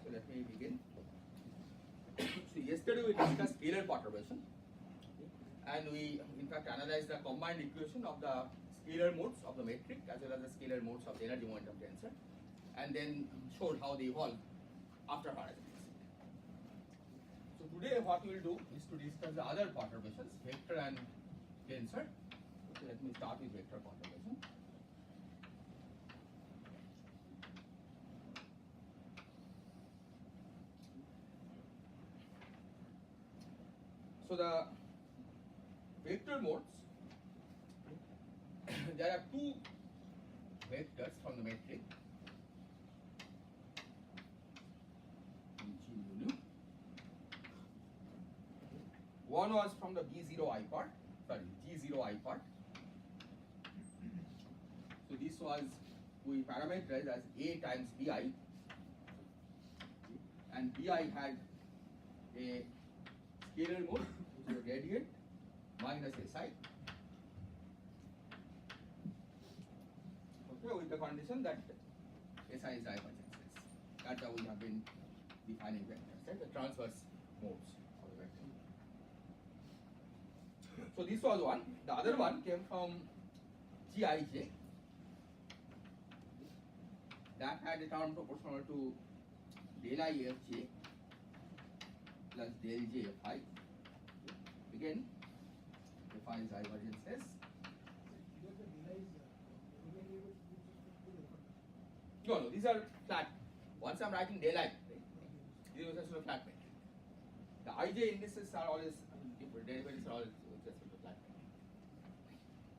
So let me begin. So yesterday we discussed scalar perturbation, and we in fact analyzed the combined equation of the scalar modes of the metric as well as the scalar modes of the energy momentum tensor, and then showed how they evolve after horizon exit. So today what we will do is to discuss the other perturbations, vector and tensor. So let me start with vector perturbation. So the vector modes, there are two vectors from the metric. One was from the B0I part, G0I part. So this was, we parameterized as A times Bi, and Bi had a scalar mode, which is a gradient minus Si. Okay, with the condition that Si is divergenceless. That's how we have been defining vectors, right? The transverse modes of the vector. So this was one. The other one came from Gij. That had a term proportional to del I Fj plus del J Fi. Again, Fi is divergenceless. No, these are flat. Once I'm writing del I, right? These are just a flat metric. The Ij indices are always different. Derivatives are always just a flat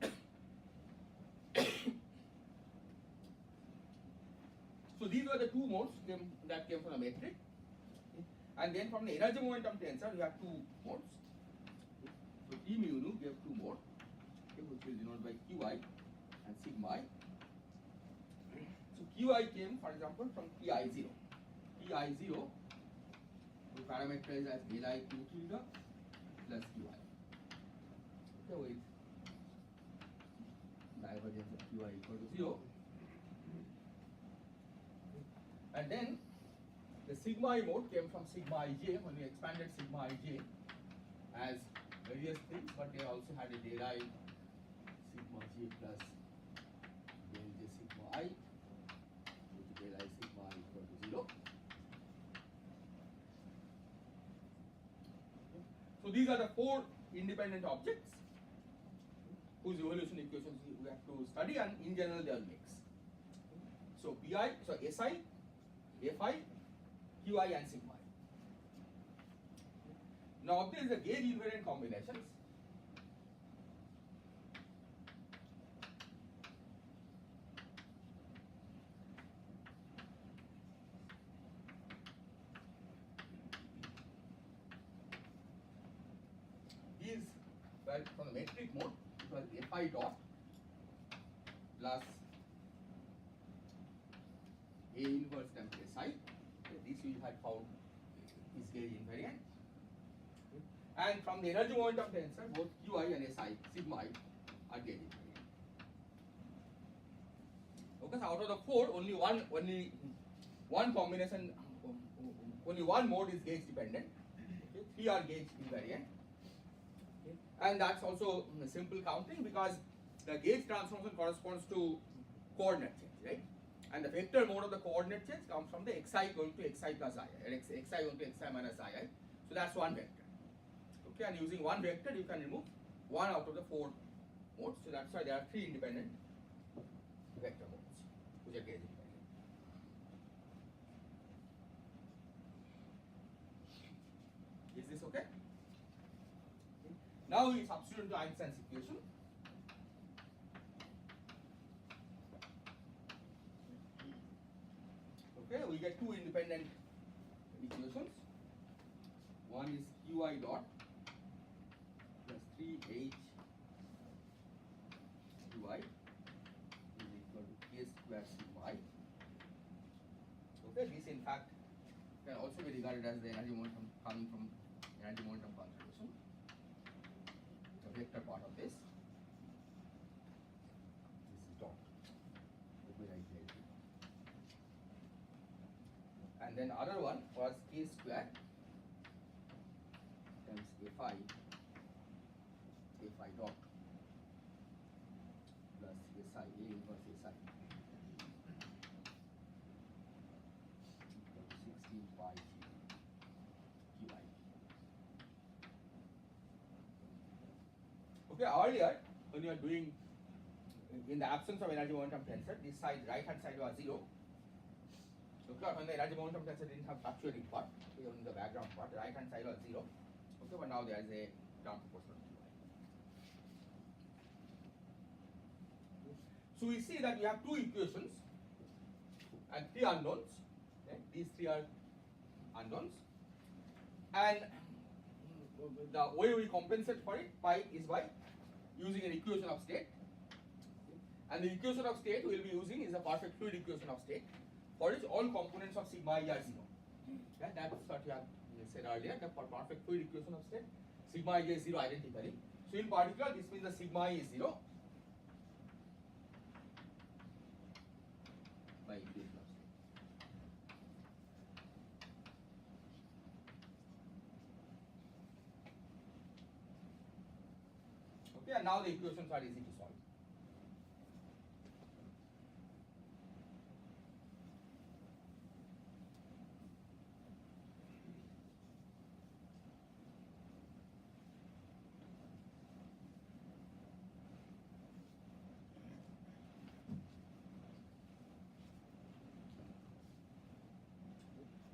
metric. So these were the two modes that came from the metric. And then from the energy momentum tensor, we have two modes. So T mu nu gave two modes, which will denote by Qi and sigma I. So Qi came, for example, from Pi0. Pi0 we parameterize as del I Q tilde plus Qi. Okay, with divergence of Qi equal to 0. And then the sigma I mode came from sigma ij, when we expanded sigma ij as various things, but they also had a del I sigma j plus del j sigma I, which del I sigma I equal to 0. So these are the four independent objects whose evolution equations we have to study, and in general they all mix. So Pi, so Si, Fi, Qi and sigma I. Now of these the gauge invariant combinations. These were from the metric mode, it was Fi dot plus A inverse times Si. This we had found is gauge invariant. And from the energy momentum tensor, both Qi and Si, sigma I, are gauge invariant. Okay, so out of the four, only one combination, only one mode is gauge dependent. Okay, three are gauge invariant. Okay. And that's also simple counting, because the gauge transformation corresponds to coordinate change, right? And the vector mode of the coordinate change comes from the xi going to xi plus I, or xi going to xi minus ii. So that's one vector. Okay, and using one vector you can remove one out of the four modes. So that's why there are three independent vector modes, which are gauge independent. Is this okay? Now we substitute into Einstein's equation. Okay, we get two independent equations. One is Qi dot plus 3h Qi is equal to k square sigma I. Okay, this in fact can also be regarded as the energy momentum coming from energy momentum conservation, the vector part of this. This is dot. Let me write here. And then other one was k square times k phi dot plus a psi, a inverse a psi, 16 pi qi. Okay, earlier when you are doing, in the absence of energy momentum tensor, this side, right hand side was 0. Okay, when the energy momentum tensor didn't have fluctuating part, okay, in the background part, the right hand side was 0. Okay, but now there is a term proportional to qi. So we see that we have two equations and three unknowns. Okay? These three are unknowns, and the way we compensate for it is by using an equation of state. And the equation of state we will be using is a perfect fluid equation of state, for which all components of sigma I are 0. Okay? That's what we have said earlier, that for perfect fluid equation of state, sigma I is 0 identically. So in particular, this means the sigma I is 0 by equation of state. Okay, and now the equations are easy to solve.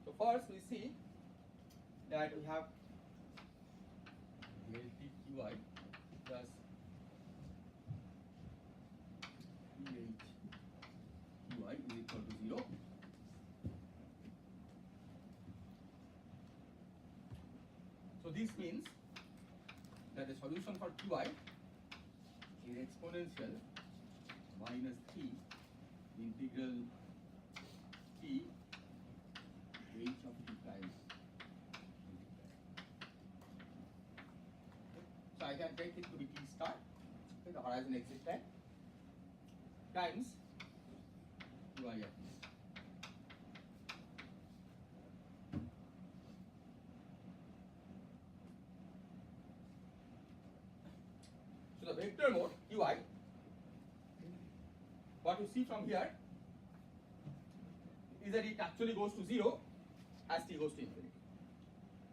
So first we see that we have del T qi plus pH qi is equal to 0. So this means that the solution for qi is exponential minus 3 integral t h of t prime. So I can take it to be t star, okay, the horizon exit time, times qi at t. So the vector mode qi, what you see from here is that it actually goes to 0 as t goes to infinity,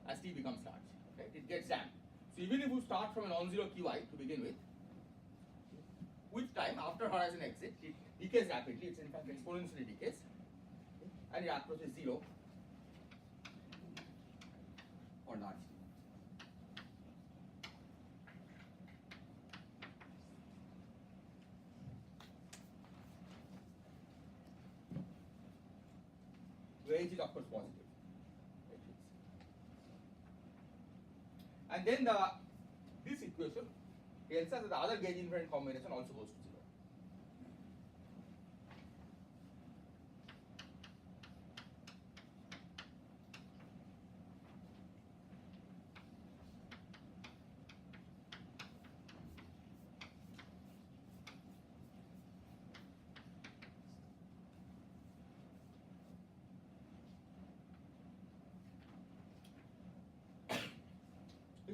as t becomes large. Okay? It gets damped. So even if you start from a non-zero qi to begin with time, after horizon exit, it decays rapidly. It's in fact exponentially decays, and it approaches 0 for large t. Where h is of course positive. And then this equation tells us that the other gauge invariant combination also goes to 0.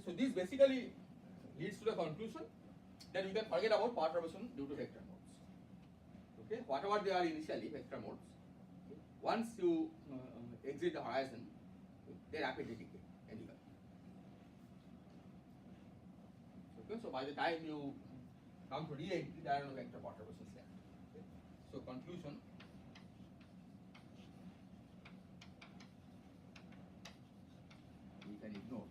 So this basically leads to the conclusion that we can forget about perturbation due to vector modes. Okay, whatever they are initially, vector modes, once you exit the horizon, they rapidly decay anyway. Okay, so by the time you come to re-entry, there are no vector perturbations left. Okay. So conclusion, we can ignore.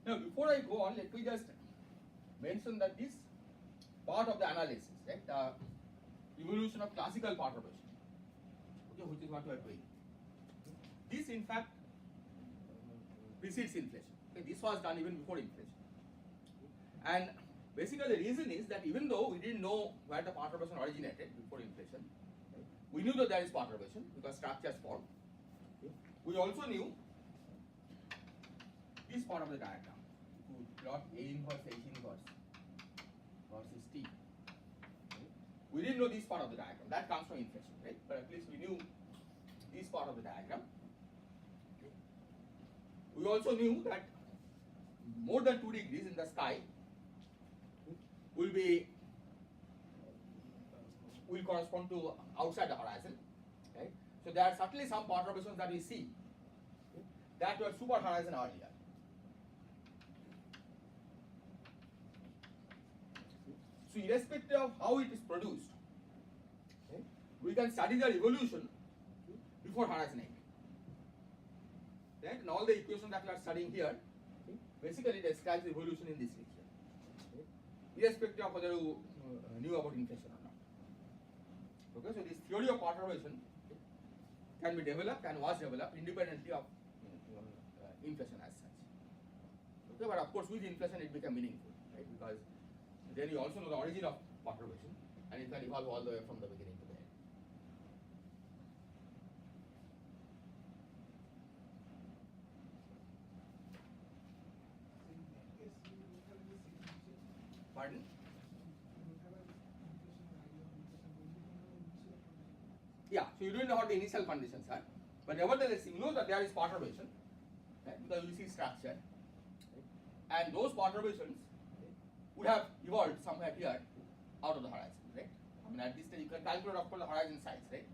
Now, before I go on, let me just mention that this part of the analysis, right, the evolution of classical perturbation, okay, which is what we are doing. This, in fact, precedes inflation. Okay, this was done even before inflation. And basically, the reason is that even though we didn't know where the perturbation originated before inflation, we knew that there is perturbation because structures form. We also knew this part of the diagram. If we plot A inverse H inverse versus T. We didn't know this part of the diagram. That comes from inflation, right? But at least we knew this part of the diagram. We also knew that more than 2 degrees in the sky will correspond to outside the horizon, right? So there are certainly some perturbations that we see that were super horizon earlier. So irrespective of how it is produced, okay, we can study their evolution before horizon end. Right? And all the equations that we are studying here, okay, basically describes the evolution in this region, okay, irrespective of whether you knew about inflation or not. Okay, so this theory of perturbation, okay, can be developed and was developed independently of inflation as such. Okay, but of course with inflation it became meaningful, right? Because then you also know the origin of perturbation and it can evolve all the way from the beginning to the end. Pardon? Yeah, so you don't know what the initial conditions are, but nevertheless you know that there is perturbation, right, because you see structure, right, and those perturbations, okay, would have evolved somewhere here out of the horizon, right? I mean, at this stage you can calculate of course the horizon size, right?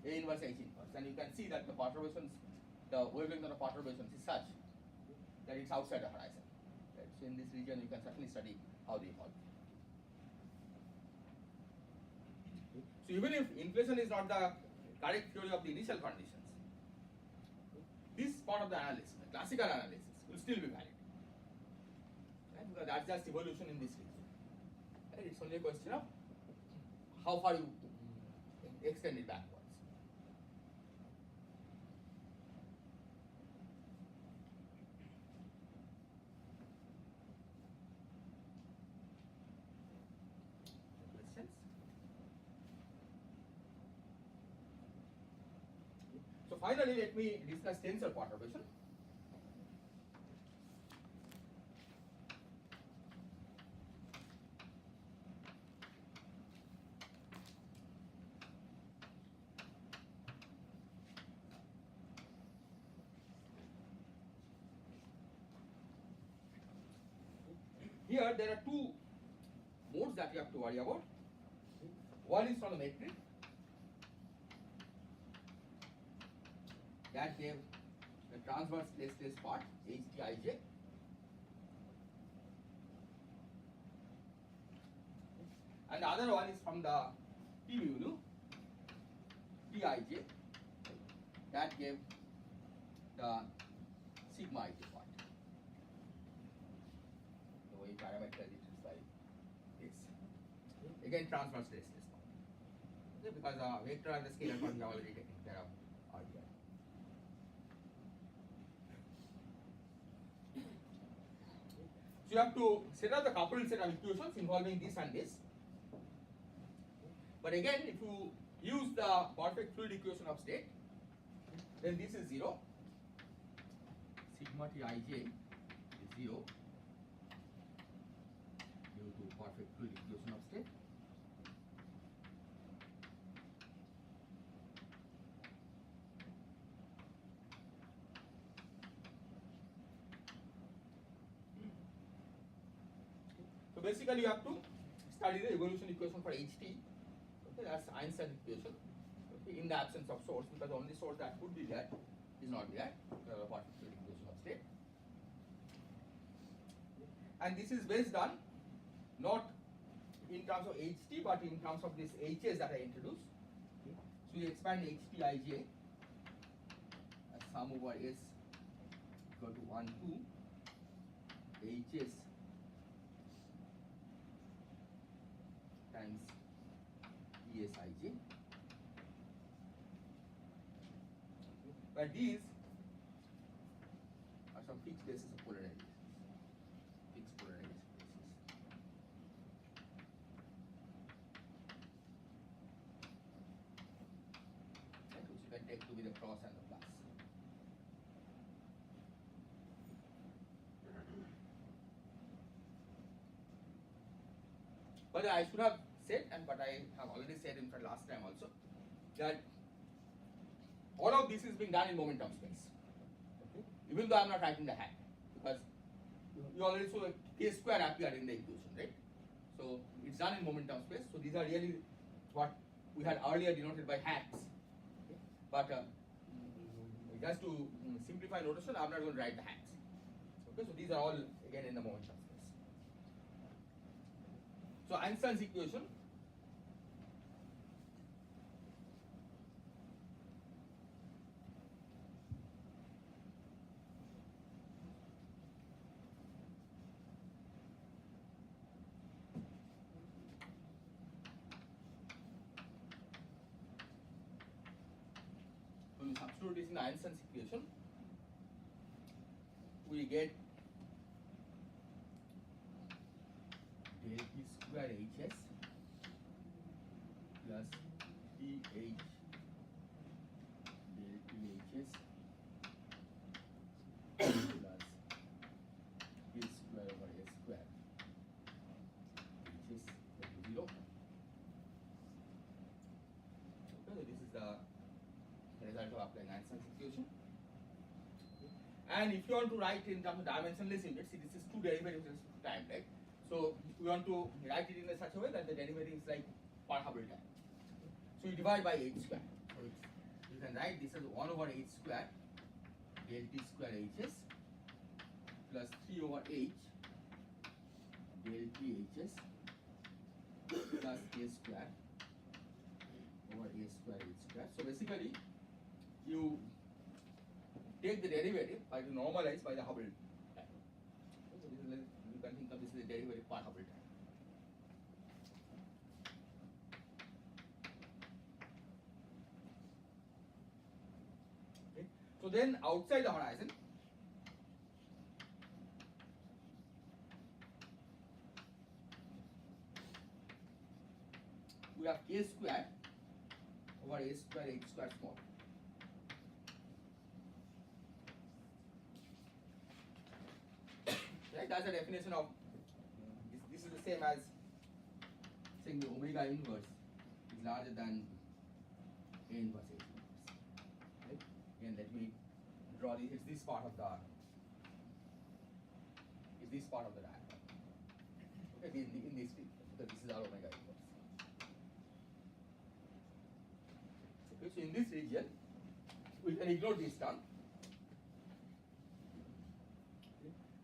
A inverse H inverse, and you can see that the perturbations, the wavelength of the perturbations is such that it's outside the horizon, right? So in this region you can certainly study how they evolve. So even if inflation is not the correct theory of the initial conditions, this part of the analysis, the classical analysis, will still be valid, right? Because that's just evolution in this region. Right? It's only a question of how far you extend it backwards. So finally, let me discuss tensor perturbation. Here there are two modes that you have to worry about. One is from the metric. That gave the transverse placeless part, HTIJ. And the other one is from the T mu, TIJ. That gave the sigma ij part. The way parameter it is by this. Again, transverse placeless part. Okay, because the vector and the scalar part we have already taken care of earlier. So you have to set up the coupled set of equations involving this and this. But again, if you use the perfect fluid equation of state, then this is 0. Sigma Tij is 0 due to perfect fluid equation of state. So basically you have to study the evolution equation for Ht. Okay, that's Einstein equation. Okay, in the absence of source, because the only source that could be there is not there, because of perfect fluid equation of state. And this is based on not in terms of Ht but in terms of this Hs that I introduced. Okay. So you expand Htij as sum over S equal to 1, 2 Hs times Esij, but these are some fixed bases of polarization, fixed polarization bases. Right, which you can take to be the cross and the plus. But I should have said, and but I have already said in fact last time also, that all of this is being done in momentum space. Okay? Even though I am not writing the hat, because you already saw a k square appeared in the equation, right? So it's done in momentum space. So these are really what we had earlier denoted by hats. Okay? But just to simplify notation, I am not going to write the hats. Okay, so these are all again in the momentum space. So Einstein's equation when we substitute this in Einstein's equation, we get del T square Hs plus Th del T Hs plus K square over S square Hs equal to 0. Okay, so this is the result of applying Einstein's equation. And if you want to write in terms of dimensionless units, see this is two derivatives with respect to time, right? So we want to write it in such a way that the derivative is like per Hubble time. So you divide by h square. So you can write this as 1 over h square del T square Hs plus 3 over h del T Hs plus k square over a square h square. So basically you take the derivative by to normalize by the Hubble time. So this is, you can think of this as the derivative per Hubble time. Okay. So then outside the horizon, we have k square over a square h square small. Right? That's the definition of this is the same as saying the omega inverse is larger than A inverse H inverse. Right? Again, let me draw this. It's this part of the diagram. Okay, in this field, because this is our omega inverse. Okay, so in this region, we can ignore this term.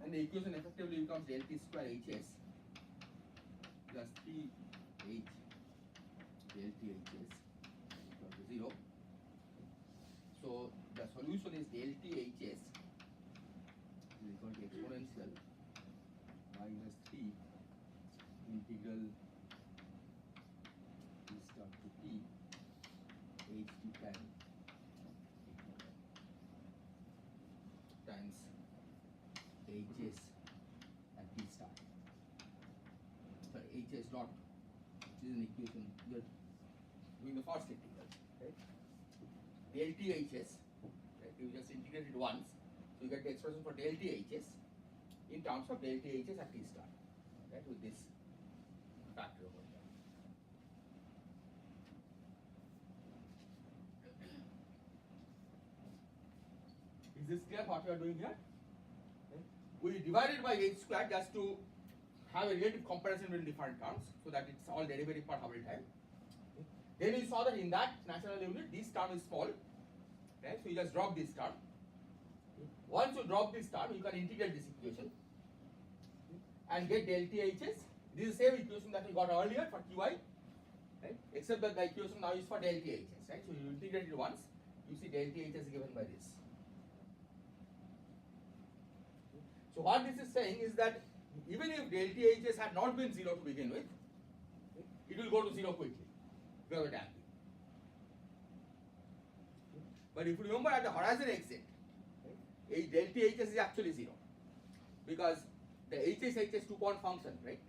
And the equation effectively becomes del T square Hs plus 3h del T Hs equal to 0. So the solution is del T Hs is equal to exponential minus 3 integral T star to T h T tan times Hs at T star. Sorry, Hs dot. This is an equation. We are doing the first integral, right? Del T Hs, right? You just integrate it once, so you get the expression for del T Hs in terms of del T Hs at T star, right? With this factor over here. Is this clear what we are doing here? We divided by h square just to have a relative comparison between different terms, so that it's all derivative per Hubble time. Then we saw that in that natural unit, this term is small, right? So you just drop this term. Once you drop this term, you can integrate this equation and get del T Hs. This is the same equation that we got earlier for Qi, right? Except that the equation now is for del T Hs, right? So you integrate it once, you see del T Hs given by this. So what this is saying is that even if delta Hs had not been 0 to begin with, it will go to 0 quickly because of the damping. But if you remember at the horizon exit, delta Hs is actually 0 because the Hs two-point function, right,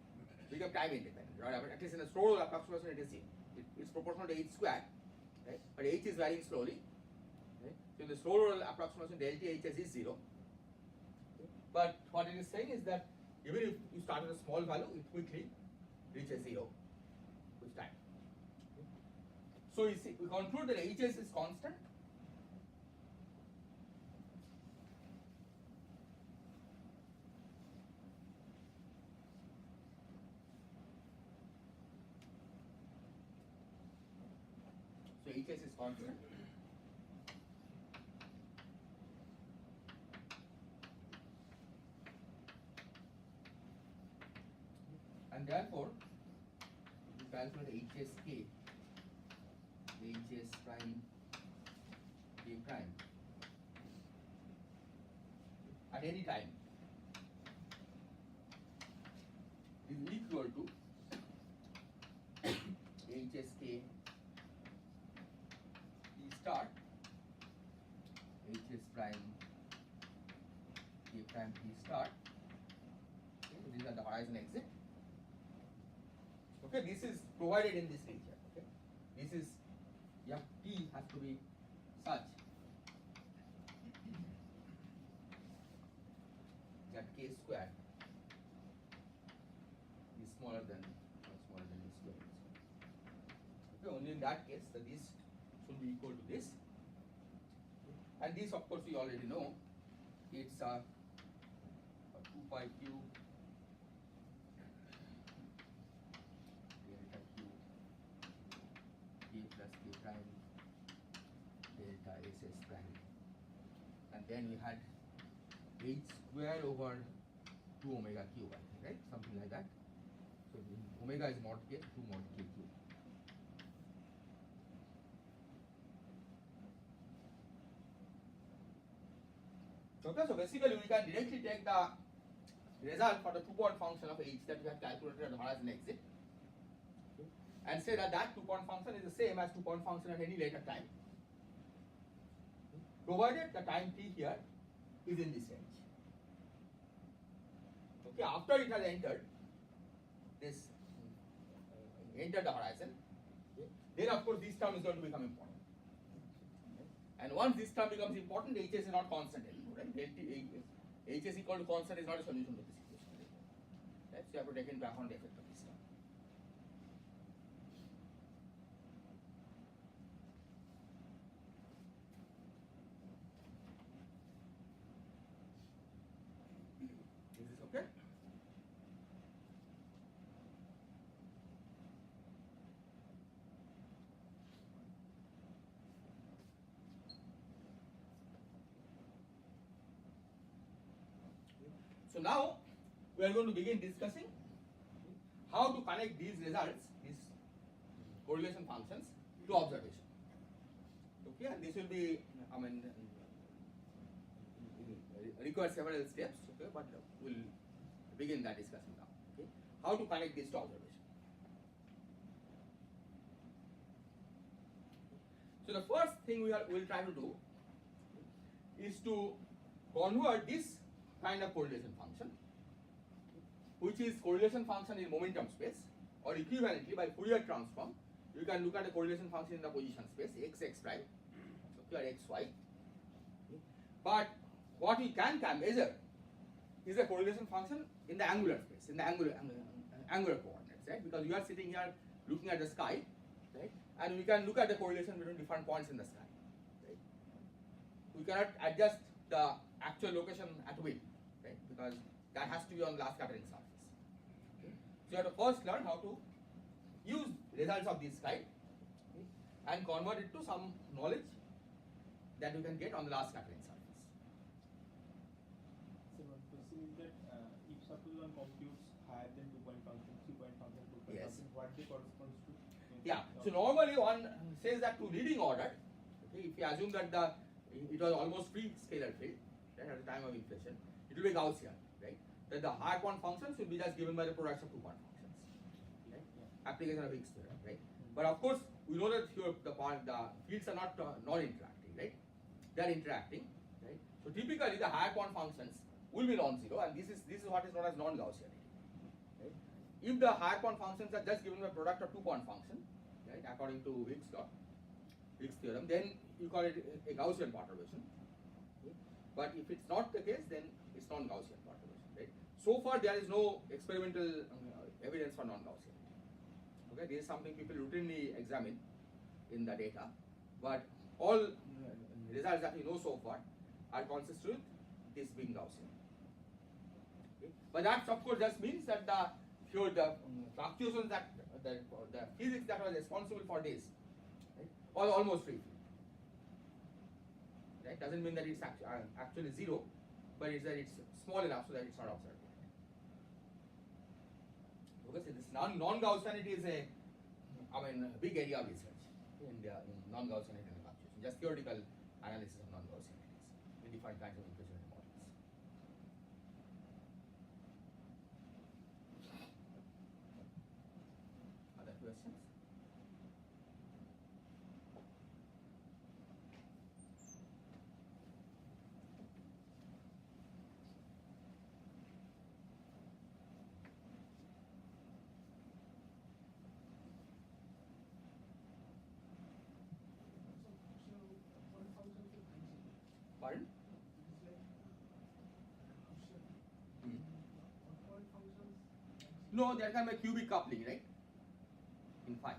become time independent. Right? At least in the slow approximation it is 0. It's proportional to h square, right? But h is varying slowly. Right? So in the slow roll approximation, delta Hs is 0. But what it is saying is that even if you start at a small value, it quickly reaches 0 with time. So you see, we conclude that Hs is constant. So Hs is constant. And therefore, if you calculate Hsk, Hs prime k prime at any time is equal to Hsk P start Hs prime k prime P start. Okay, these are the horizon exit. Okay, this is provided in this region. Okay, this is T has to be such that k square is smaller than this square. Okay, only in that case that this should be equal to this, and this of course you already know. It's a 2 pi q delta q k plus k prime delta ss prime, and then we had h square over 2 omega q, I think, right? Something like that. So omega is mod k, 2 mod k q. Okay, so basically we can directly take the result for the two-point function of h that we have calculated at the horizon exit and say that that two-point function is the same as two-point function at any later time, provided the time t here is in this range. Okay, after it has entered the horizon, then of course this term is going to become important. And once this term becomes important, Hs is not constant anymore, right? Hs equal to constant is not a solution to this equation. Right? So you have to take into account the effect of this term. Is this okay? So now we are going to begin discussing how to connect these results, these correlation functions, to observation. Okay, and this will be, I mean, require several steps. Okay, but we'll begin that discussion now. Okay, how to connect this to observation. So the first thing we will try to do is to convert this kind of correlation function, which is correlation function in momentum space, or equivalently by Fourier transform, you can look at the correlation function in the position space, x prime, okay, or xy. But what we can measure is a correlation function in the angular space, in the angular coordinates, right? Because you are sitting here looking at the sky, right? And we can look at the correlation between different points in the sky, right? We cannot adjust the actual location at will, right? Because that has to be on the last scattering surface. Okay? So you have to first learn how to use results of this kind, okay, and convert it to some knowledge that you can get on the last scattering surface. So one question is that if suppose one computes higher than 2-point function, 3-point function, 2-point Yes. function, what they corresponds to? Yeah. So normally one says that to leading order, okay, if you assume that it was almost free scalar field, right, at the time of inflation, it will be Gaussian, that the higher point functions will be just given by the products of two point functions. Right? Application of Higgs theorem, right? But of course, we know that here the fields are not non-interacting, right? They are interacting, right? So typically the higher point functions will be non-zero, and this is what is known as non-Gaussianity. Right? If the higher point functions are just given by product of two point function, right, according to Higgs theorem, then you call it a Gaussian perturbation. Okay? But if it's not the case, then it's non-Gaussian perturbation, right? So far there is no experimental evidence for non-Gaussian. Okay, this is something people routinely examine in the data, but all results that we know so far are consistent with this being Gaussian. Okay? But that of course just means that the fluctuations that the physics that was responsible for this, right, was almost free. Right? Doesn't mean that it's actually zero, but it's that it's small enough so that it's not observed. Okay, so this non-Gaussianity is a big area of research in non-Gaussianity and fluctuation, just theoretical analysis of non-Gaussianities with different kinds of inflationary models. Other questions? Pardon? No, there can be a cubic coupling, right? In phi.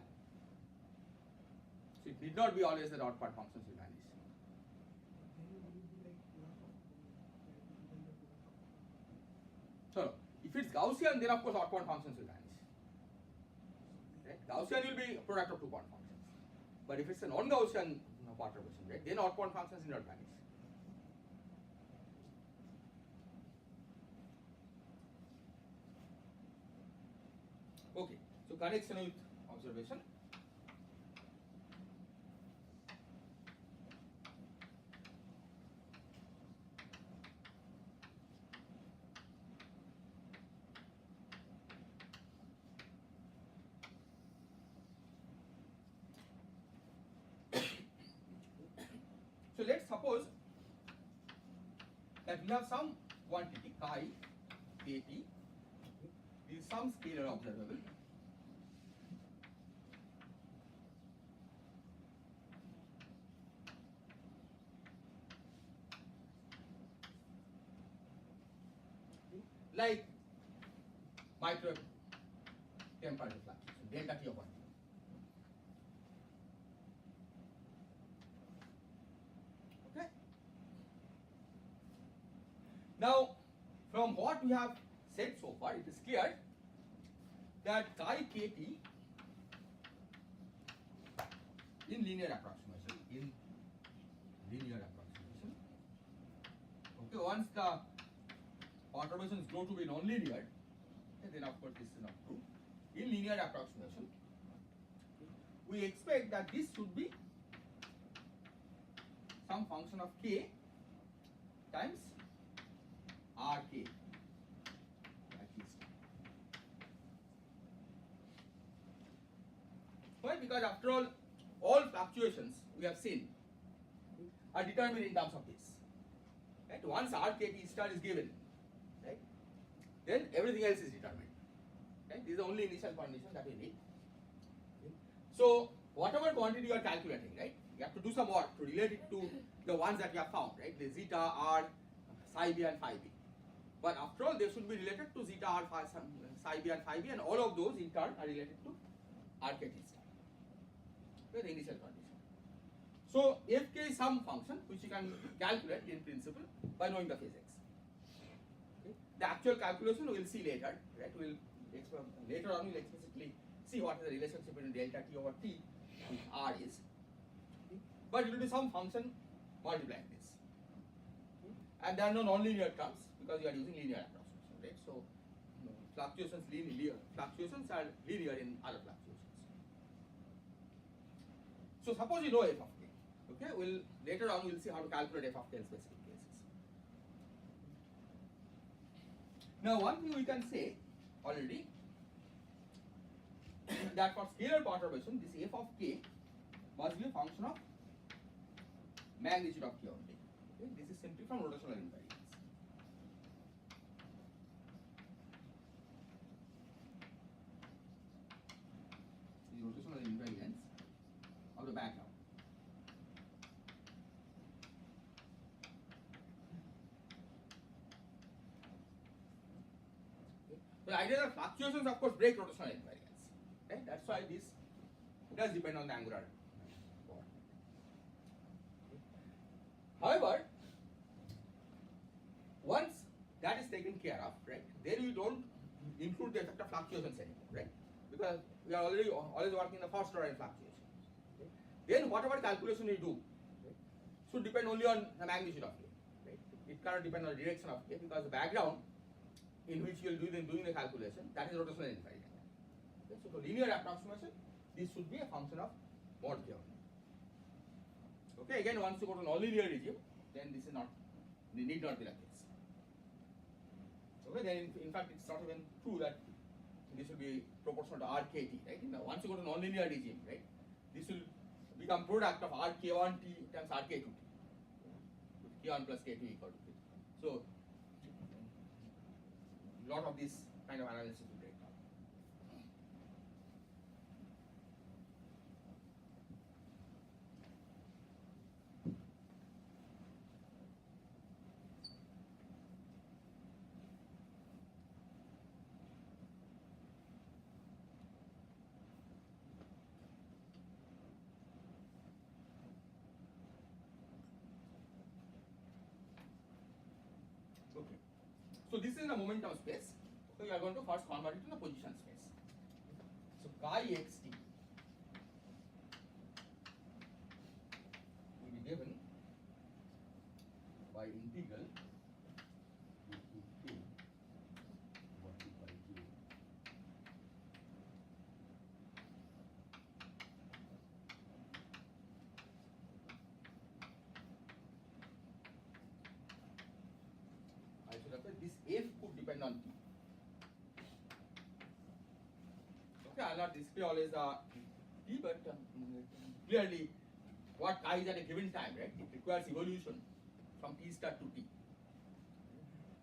So it need not be always that odd part functions will vanish. So if it's Gaussian, then of course odd point functions will vanish. Right? Gaussian will be a product of two point functions. But if it's a non-Gaussian perturbation, right, then odd point functions will not vanish. Okay, so connection with observation. So let's suppose that we have some quantity chi kt, is some scalar observable. Like micro temperature fluctuation, delta T of 1. Okay. Now, from what we have said so far, it is clear that chi kt in linear approximation, okay, once the perturbations grow to be non-linear, then of course this is not true. In linear approximation, we expect that this should be some function of k times rk, at least. Why? Because after all fluctuations we have seen are determined in terms of this. Right? Once rkt star is given, right, then everything else is determined. Right? This is the only initial condition that we need. Okay? So whatever quantity you are calculating, right, you have to do some work to relate it to the ones that you have found, right, the zeta, r, psi b and phi b. But after all, they should be related to zeta, r, psi b and phi b, and all of those in turn are related to rkt star. Okay, the initial condition. So fk is some function which you can calculate in principle by knowing the physics. Okay? The actual calculation we will see later. Right? Later on we will explicitly see what is the relationship between delta t over t with r is. Okay? But it will be some function multiplying this. Okay? And there are no non-linear terms because you are using linear approximation. Right? So fluctuations are linear in other fluctuations. So suppose you know f of k. Okay, later on we'll see how to calculate f of k in specific cases. Now one thing we can say already that for scalar perturbation, this f of k must be a function of magnitude of k only. Okay? This is simply from rotational invariance. The rotational invariance of the background. The idea that fluctuations, of course, break rotational invariance. Right? That's why this does depend on the angular coordinate. However, once that is taken care of, right, then we don't include the effect of fluctuations anymore, right? Because we are already always working in the first order fluctuation. Okay? Then whatever calculation we do, right, should depend only on the magnitude of k. Right? It cannot depend on the direction of k because the background in which you will be doing the calculation, that is rotational invariant. Okay, so for linear approximation, this should be a function of mod k only. Okay, again, once you go to non-linear regime, then this is not, need not be the case. Okay, then in fact, it's not even true that this will be proportional to rkt, right? Once you go to non-linear regime, right, this will become product of rk1t times rk2t. K1 plus k2 equal to k. So, lot of this kind of analysis will break down. Okay. So this is the momentum space. So you are going to first convert it to the position space. So chi xt will be given by integral k over 2 pi q I should have said this f could depend on t. Okay, I'll not display always the t, but clearly what I is at a given time, right? It requires evolution from t star to t.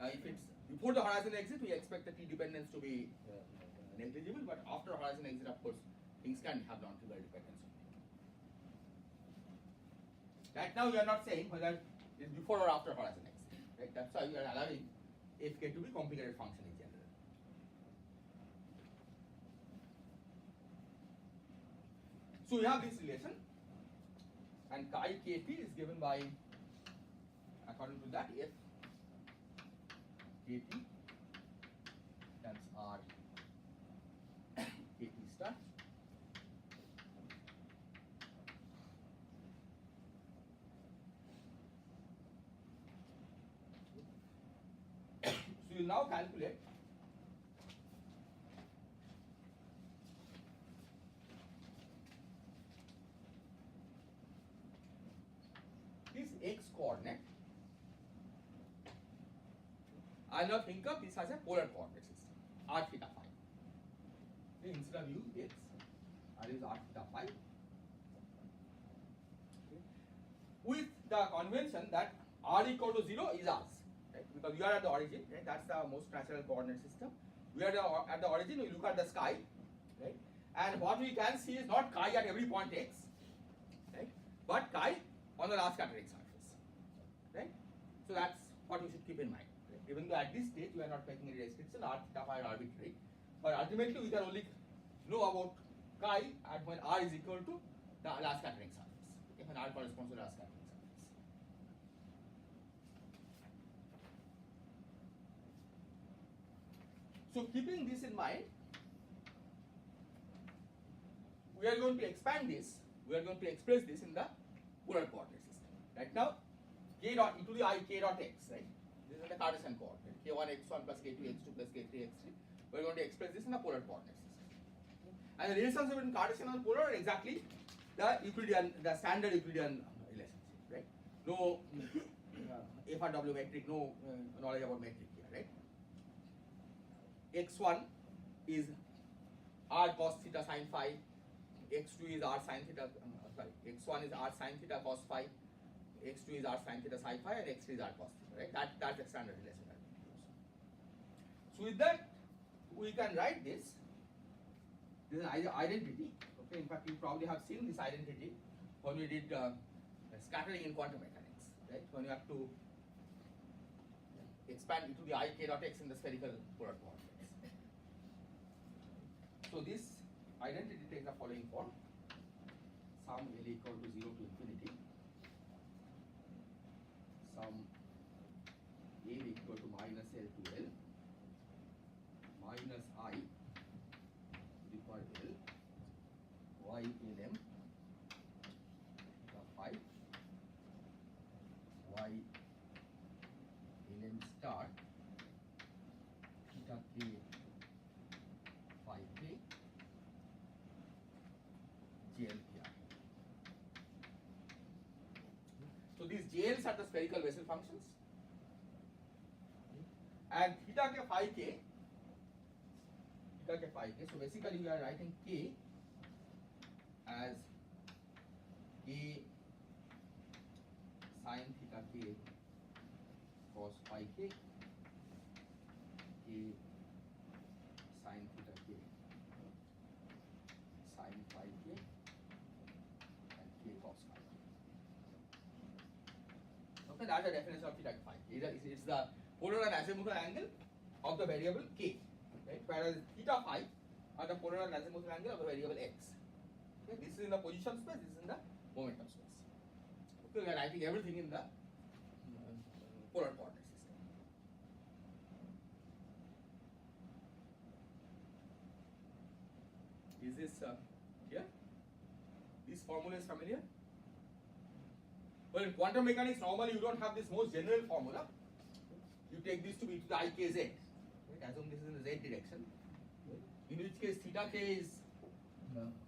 If it's before the horizon exit, we expect the t dependence to be negligible, but after horizon exit, of course, things can have non-trivial dependence. Right now, we are not saying whether it's before or after horizon exit. Right? That's why we are allowing fk to be complicated function in general. So we have this relation, and chi kt is given by, according to that, f kt times r kt star so you now calculate this x coordinate. I'll now think of this as a polar coordinate system, r theta phi. Okay, instead of u, x, I'll use r theta phi. Okay. With the convention that r equal to 0 is ours, right? Because we are at the origin, right? That's the most natural coordinate system. We are at the origin, we look at the sky, right? And what we can see is not chi at every point x, right? But chi on the last scattering surface, right? So that's what we should keep in mind. Right? Even though at this stage we are not making any restriction, r theta phi are arbitrary, but ultimately we can only know about chi at when r is equal to the last scattering surface, okay? When r corresponds to the last scattering surface. So keeping this in mind, we are going to expand this. We are going to express this in the polar coordinate system. Right now, k dot e to the I k dot x, right? This is the Cartesian coordinate. K1 x1 plus k2 x2 plus k3 x3. We are going to express this in the polar coordinate system. And the relationship between Cartesian and polar are exactly the Euclidean, the standard Euclidean relationship, right? No FRW metric, no knowledge about metric here, right? x1 is r cos theta sin phi, x2 is r sin theta, x1 is r sin theta cos phi, x2 is r sin theta psi phi, and x3 is r cos theta, right? That's the standard relation that we use. So with that, we can write this. This is an identity. Okay, in fact, you probably have seen this identity when we did scattering in quantum mechanics, right? When you have to expand into the I k dot x in the spherical polar coordinates. So this identity takes the following form: sum L equal to 0 to infinity, sum L equal to minus L to L, minus I to the power L, y in m, phi, y in m star, theta k phi k, JLPR. So these JLs are the spherical Bessel functions, and theta k phi k. So basically we are writing k as k sin theta k cos phi k, k sin theta k sin phi k, and k cos phi k. Okay, that's the definition of theta k phi k. It's the polar and azimuthal angle of the variable k. Right? Whereas theta phi are the polar and azimuthal angle of the variable x. Okay? This is in the position space, this is in the momentum space. Okay, we are writing everything in the polar coordinate system. Is this clear? This formula is familiar? Well, in quantum mechanics, normally you don't have this most general formula. You take this to be to the ikz. Right? Assume this is in the z direction. In which case, theta k is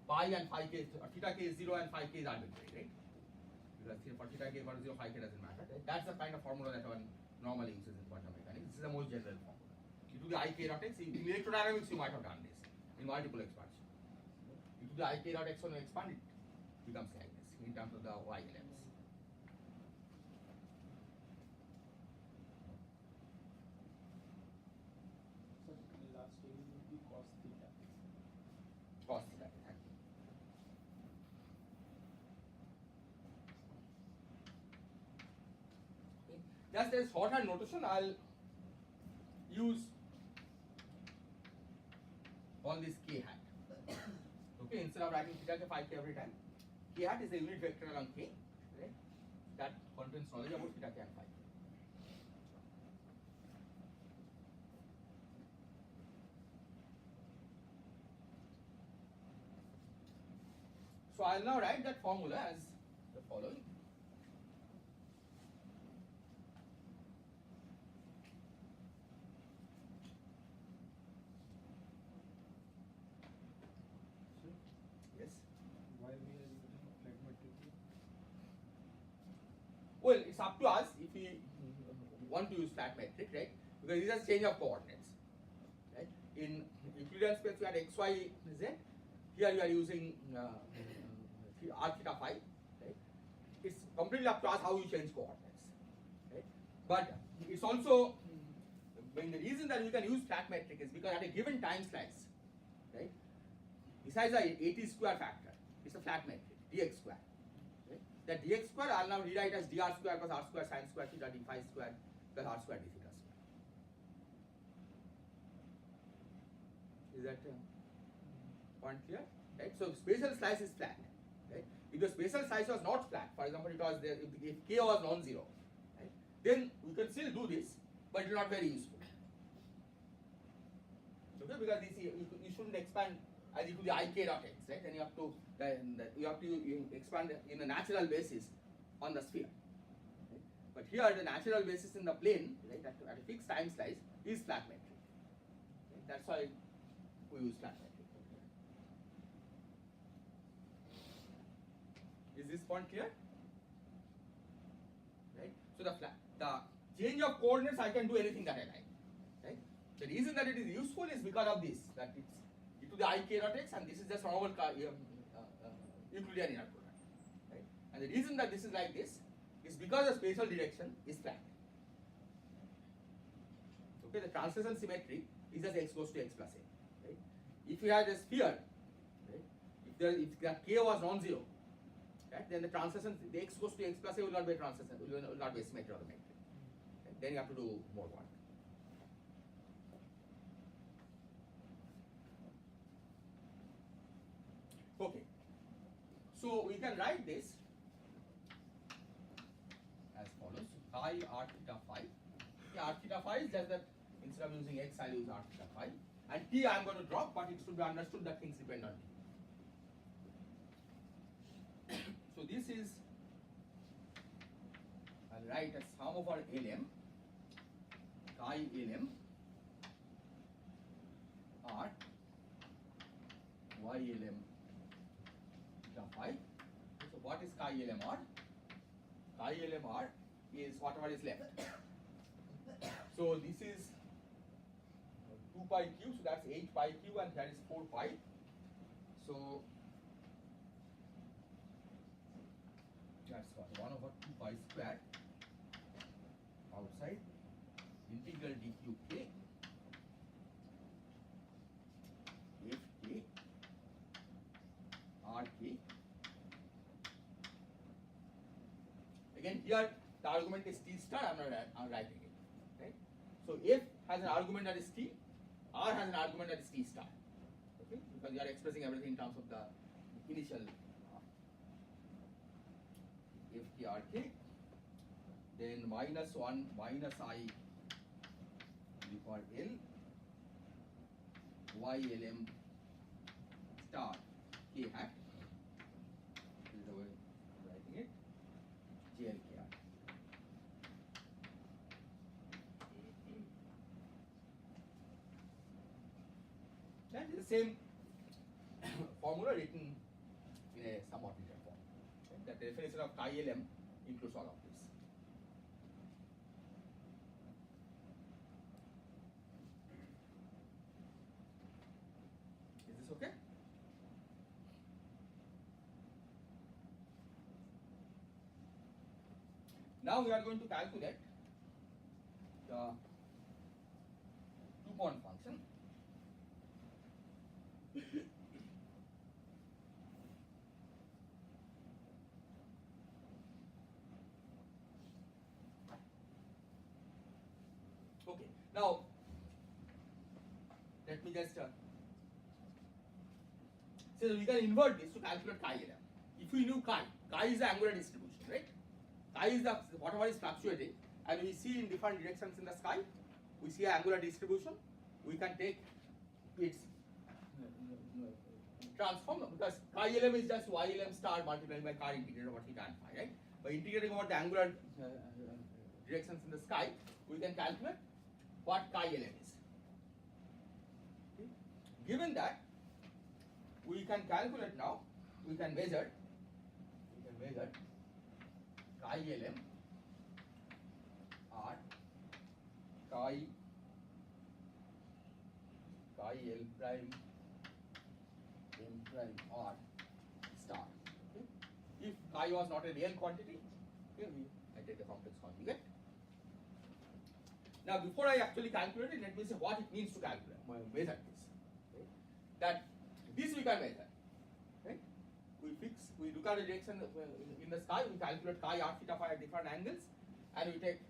pi and phi k, theta k is 0 and phi k is arbitrary, right? Because for theta k equal to 0, phi k doesn't matter. Right? That's the kind of formula that one normally uses in quantum mechanics. This is the most general formula. You do the I k dot x. In electrodynamics, you might have done this in multiple expansion. You do the I k dot x when you expand it, becomes like this in terms of the y elements. Last term would be cos theta. Cos theta, thank you. Okay. Just as shorthand notation, I'll use all this k hat. Okay, instead of writing theta k phi k every time, k hat is a unit vector along k, right? That contains knowledge about theta k and phi k. So I'll now write that formula as the following. Yes. Why we are using flat metric? Well, it's up to us if we want to use flat metric, right? Because these are change of coordinates, right? In Euclidean space, we had x, y, z. Here you are using r theta phi, right? It's completely up to us how you change coordinates, right? But it's also, when the reason that we can use flat metric is because at a given time slice, right? Besides the 80 square factor, it's a flat metric, dx square. Right? That dx square I'll now rewrite as dr square plus r square sine square theta d phi square plus r square d theta square. Is that point clear? Right? So spatial slice is flat. Right? If the spatial slice was not flat, for example, it was there, if k was non-zero, right? Then we can still do this, but it's not very useful. Okay, because this, you shouldn't expand as you do the ik dot x, right? Then you have to expand in a natural basis on the sphere. Right? But here the natural basis in the plane, right, at a fixed time slice is flat metric. Right? That's why we use flat metric. Is this point clear? Right? So the change of coordinates, I can do anything that I like. Right? The reason that it is useful is because of this, that it's e to the I k dot x, and this is just normal Euclidean inner product, right? And the reason that this is like this is because the spatial direction is flat. Okay, the translation symmetry is just x goes to x plus a. Right? If you had a sphere, right, if the k was non-zero, right, then the translation, the x goes to x plus a will not be a translation, will not be a symmetry of the metric. Right? Then you have to do more work. Okay, so we can write this as follows: chi r theta phi. Okay, r theta phi is just that instead of using x, I'll use r theta phi. And t I'm going to drop, but it should be understood that things depend on t. So this is, I'll write as sum over Lm, chi Lm r y Lm theta phi. So what is chi Lm r? Chi Lm r is whatever is left. So this is 2 pi q, so that's 8 pi q, and that is 4 pi. So that's what, 1 over 2 pi squared outside integral dq k f k r k. Again, here the argument is t star. I'm writing it, right? So f has an argument that is t, r has an argument that is t star. Okay, because we are expressing everything in terms of the initial f k r k. Then minus 1 minus I to the power L y Lm star k hat. This is the way I'm writing it. JLKR. That is the same formula written in a somewhat different form. Okay? The definition of chi Lm includes all of this. Is this okay? Now we are going to calculate the two-point function. Okay, now let me just so we can invert this to calculate chi Lm. If we knew chi is the angular distribution, right? Chi is the whatever is fluctuating, and we see in different directions in the sky, we see an angular distribution. We can take its transform, because chi Lm is just y Lm star multiplied by chi integrated over theta and phi, right? By integrating over the angular directions in the sky, we can calculate what chi Lm is. Okay. Given that, we can calculate now, we can measure chi Lm r chi L prime M prime r star. Okay. If chi was not a real quantity, okay, I take the complex conjugate. Now, before I actually calculate it, let me say what it means to calculate, measure this. Okay. That this we can measure. Right? We look at the direction in the sky, we calculate chi r theta phi at different angles, and we take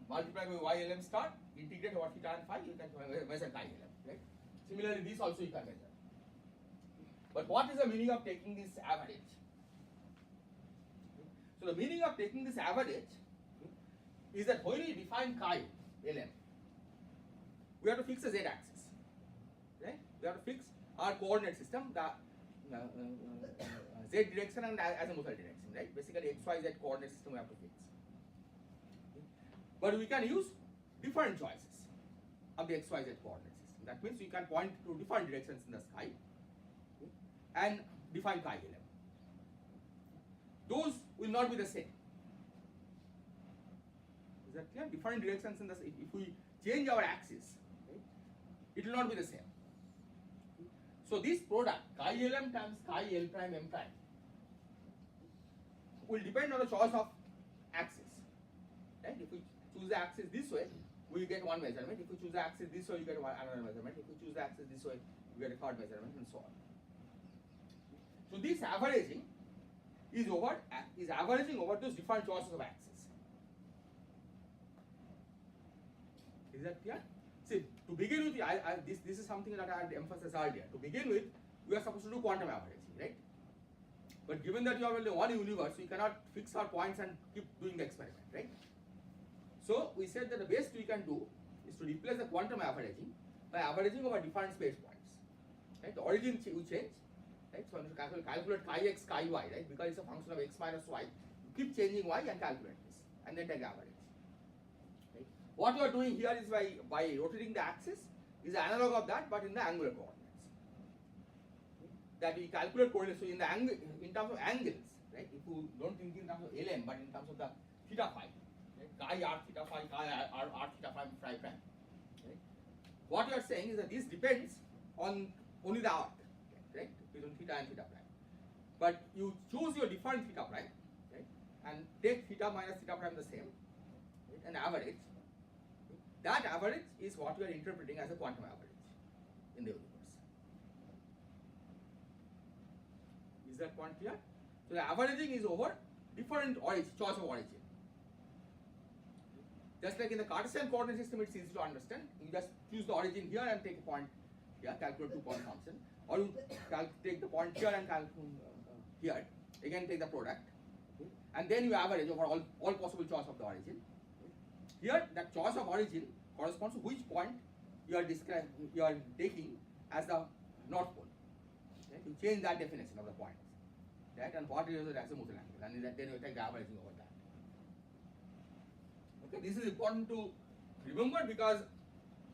multiply by y Lm star, integrate over theta and phi, you can measure chi Lm. Right? Similarly, this also you can measure. But what is the meaning of taking this average? So the meaning of taking this average is that when we define chi Lm, we have to fix a z-axis. Right? We have to fix our coordinate system, the z direction and azimuthal direction. Right? Basically, x, y, z coordinate system we have to fix. But we can use different choices of the x, y, z coordinate system. That means you can point to different directions in the sky and define chi Lm. Those will not be the same. Is that clear? Different directions in the, if we change our axis, right, it will not be the same. So this product chi LM times chi L prime M prime will depend on the choice of axis. Right? If we choose the axis this way, we get one measurement. If we choose the axis this way, you get another measurement. If we choose the axis this way, you get a third measurement, and so on. So this averaging is averaging over those different choices of axis. Is that clear? See, to begin with, this is something that I had emphasized earlier. To begin with, we are supposed to do quantum averaging, right? But given that you have only one universe, we cannot fix our points and keep doing the experiment, right? So we said that the best we can do is to replace the quantum averaging by averaging over different space points. Right? The origin we change, right? So calculate chi x, chi y, right? Because it's a function of x minus y. You keep changing y and calculate this, and then take the average. Right? What you are doing here is by rotating the axis is analog of that, but in the angular coordinates. That we calculate coordinates. So in the angle, in terms of angles, right? If you don't think in terms of Lm, but in terms of the theta phi, right? Chi r theta phi, chi r theta phi phi prime. Right? What you are saying is that this depends on only the arc, right? Between theta and theta prime. But you choose your different theta prime, right? And take theta minus theta prime the same, right? And average. That average is what you are interpreting as a quantum average in the universe. Is that point clear? So the averaging is over different origin, choice of origin. Just like in the Cartesian coordinate system, it's easy to understand. You just choose the origin here and take a point here, calculate 2-point function, or you take the point here and calculate here, again take the product, and then you average over all possible choice of the origin. Here, that choice of origin corresponds to which point you are taking as the north pole. Right? You change that definition of the point, right? And what is the azimuthal angle, and then you take the averaging over that. Okay, this is important to remember because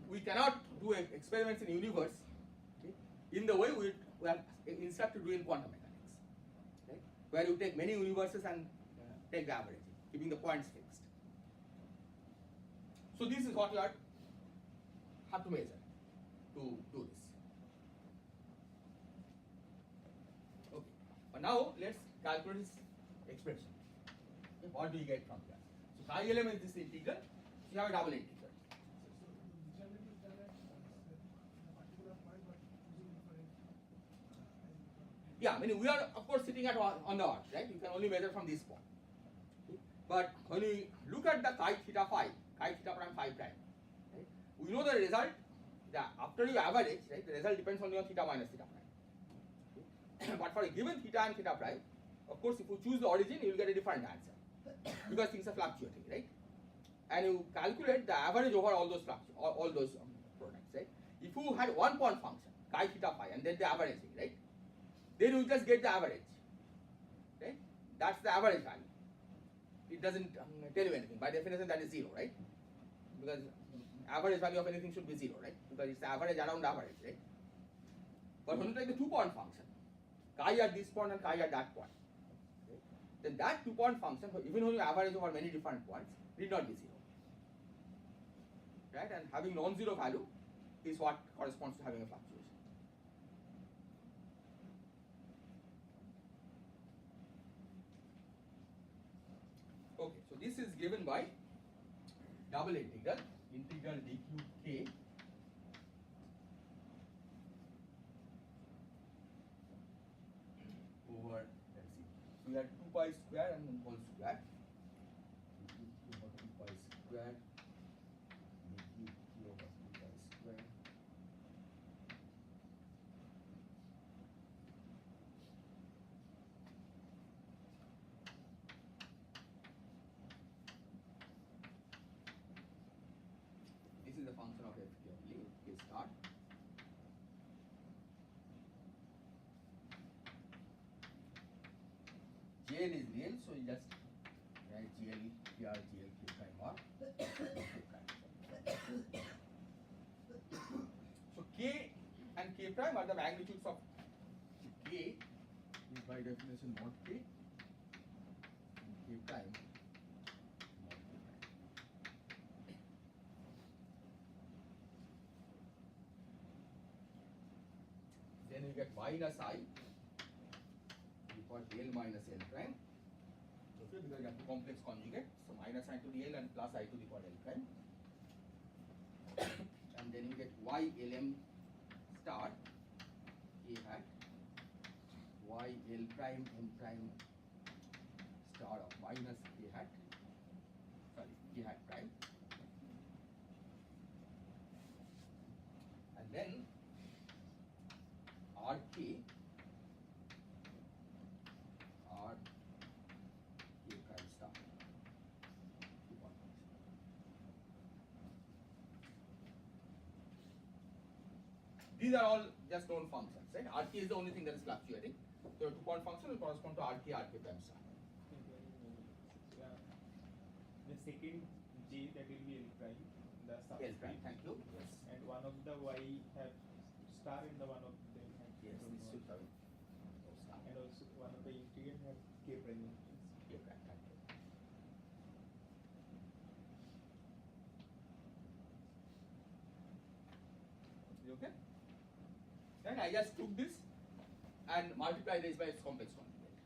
we cannot do experiments in universe, okay, in the way we are instructed to do in quantum mechanics, right? Where you take many universes and take the average, keeping the points fixed. So this is what you have to measure to do this. Okay, but now let's calculate this expression. Okay, what do you get from that? So chi LM is this integral. So you have a double integral. Yeah, I mean we are of course sitting on the arc, right? You can only measure from this point. Okay? But when we look at the chi theta prime phi prime, right? We know the result. After you average, right? The result depends on your theta minus theta prime. Okay? But for a given theta and theta prime, of course, if you choose the origin, you will get a different answer because things are fluctuating, right? And you calculate the average over all those products, right? If you had 1-point function chi theta phi and then the averaging, right? Then you just get the average, right? That's the average value. It doesn't tell you anything. By definition, that is 0, right? Because average value of anything should be 0, right? Because it's the average around average, right? But when you take the 2-point function, chi at this point and chi at that point, right? Then that 2-point function, even when you average over many different points, need not be 0, right? And having non-zero value is what corresponds to having a fluctuation. Okay, so this is given by double integral dq k over, let's see, so we had 2 pi square and whole square, over 2 pi square dq k over 2 pi square. This is the function of f k only, k star. GL is real, so you just write GL here, GL k prime or k prime. So k and k prime are the magnitudes of k is by definition mod k, and k prime mod k prime. minus I to the power L minus L prime. Okay, because you have to complex conjugate, so minus I to the L and plus I to the power L prime. And then you get y Lm star k hat y L prime m prime star of minus k hat, sorry, k hat prime. And then Rk prime star. These are all just known functions, right? Rk is the only thing that is fluctuating. So a two-point function will correspond to Rk prime star. Yeah. The second J, that will be L prime, the L subscript. prime, thank you. Yes. And one of the Y have star and the one of them have Yes, don't this know. should have star. And also one of the integer have K prime. K prime, thank you. Is it okay? Then I just took this and multiplied this by its complex conjugate.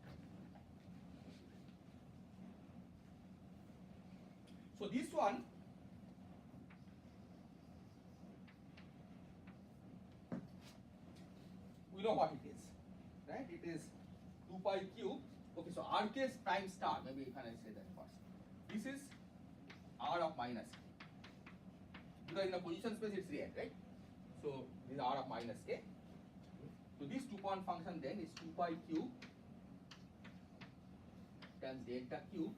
So this one we know what it is, right? It is 2 pi cube. Okay, so Rk's prime star, maybe can I say that first? This is R of minus k. Because in the position space it's real, right? So this is R of minus k. So this two-point function then is 2 pi cube times delta cube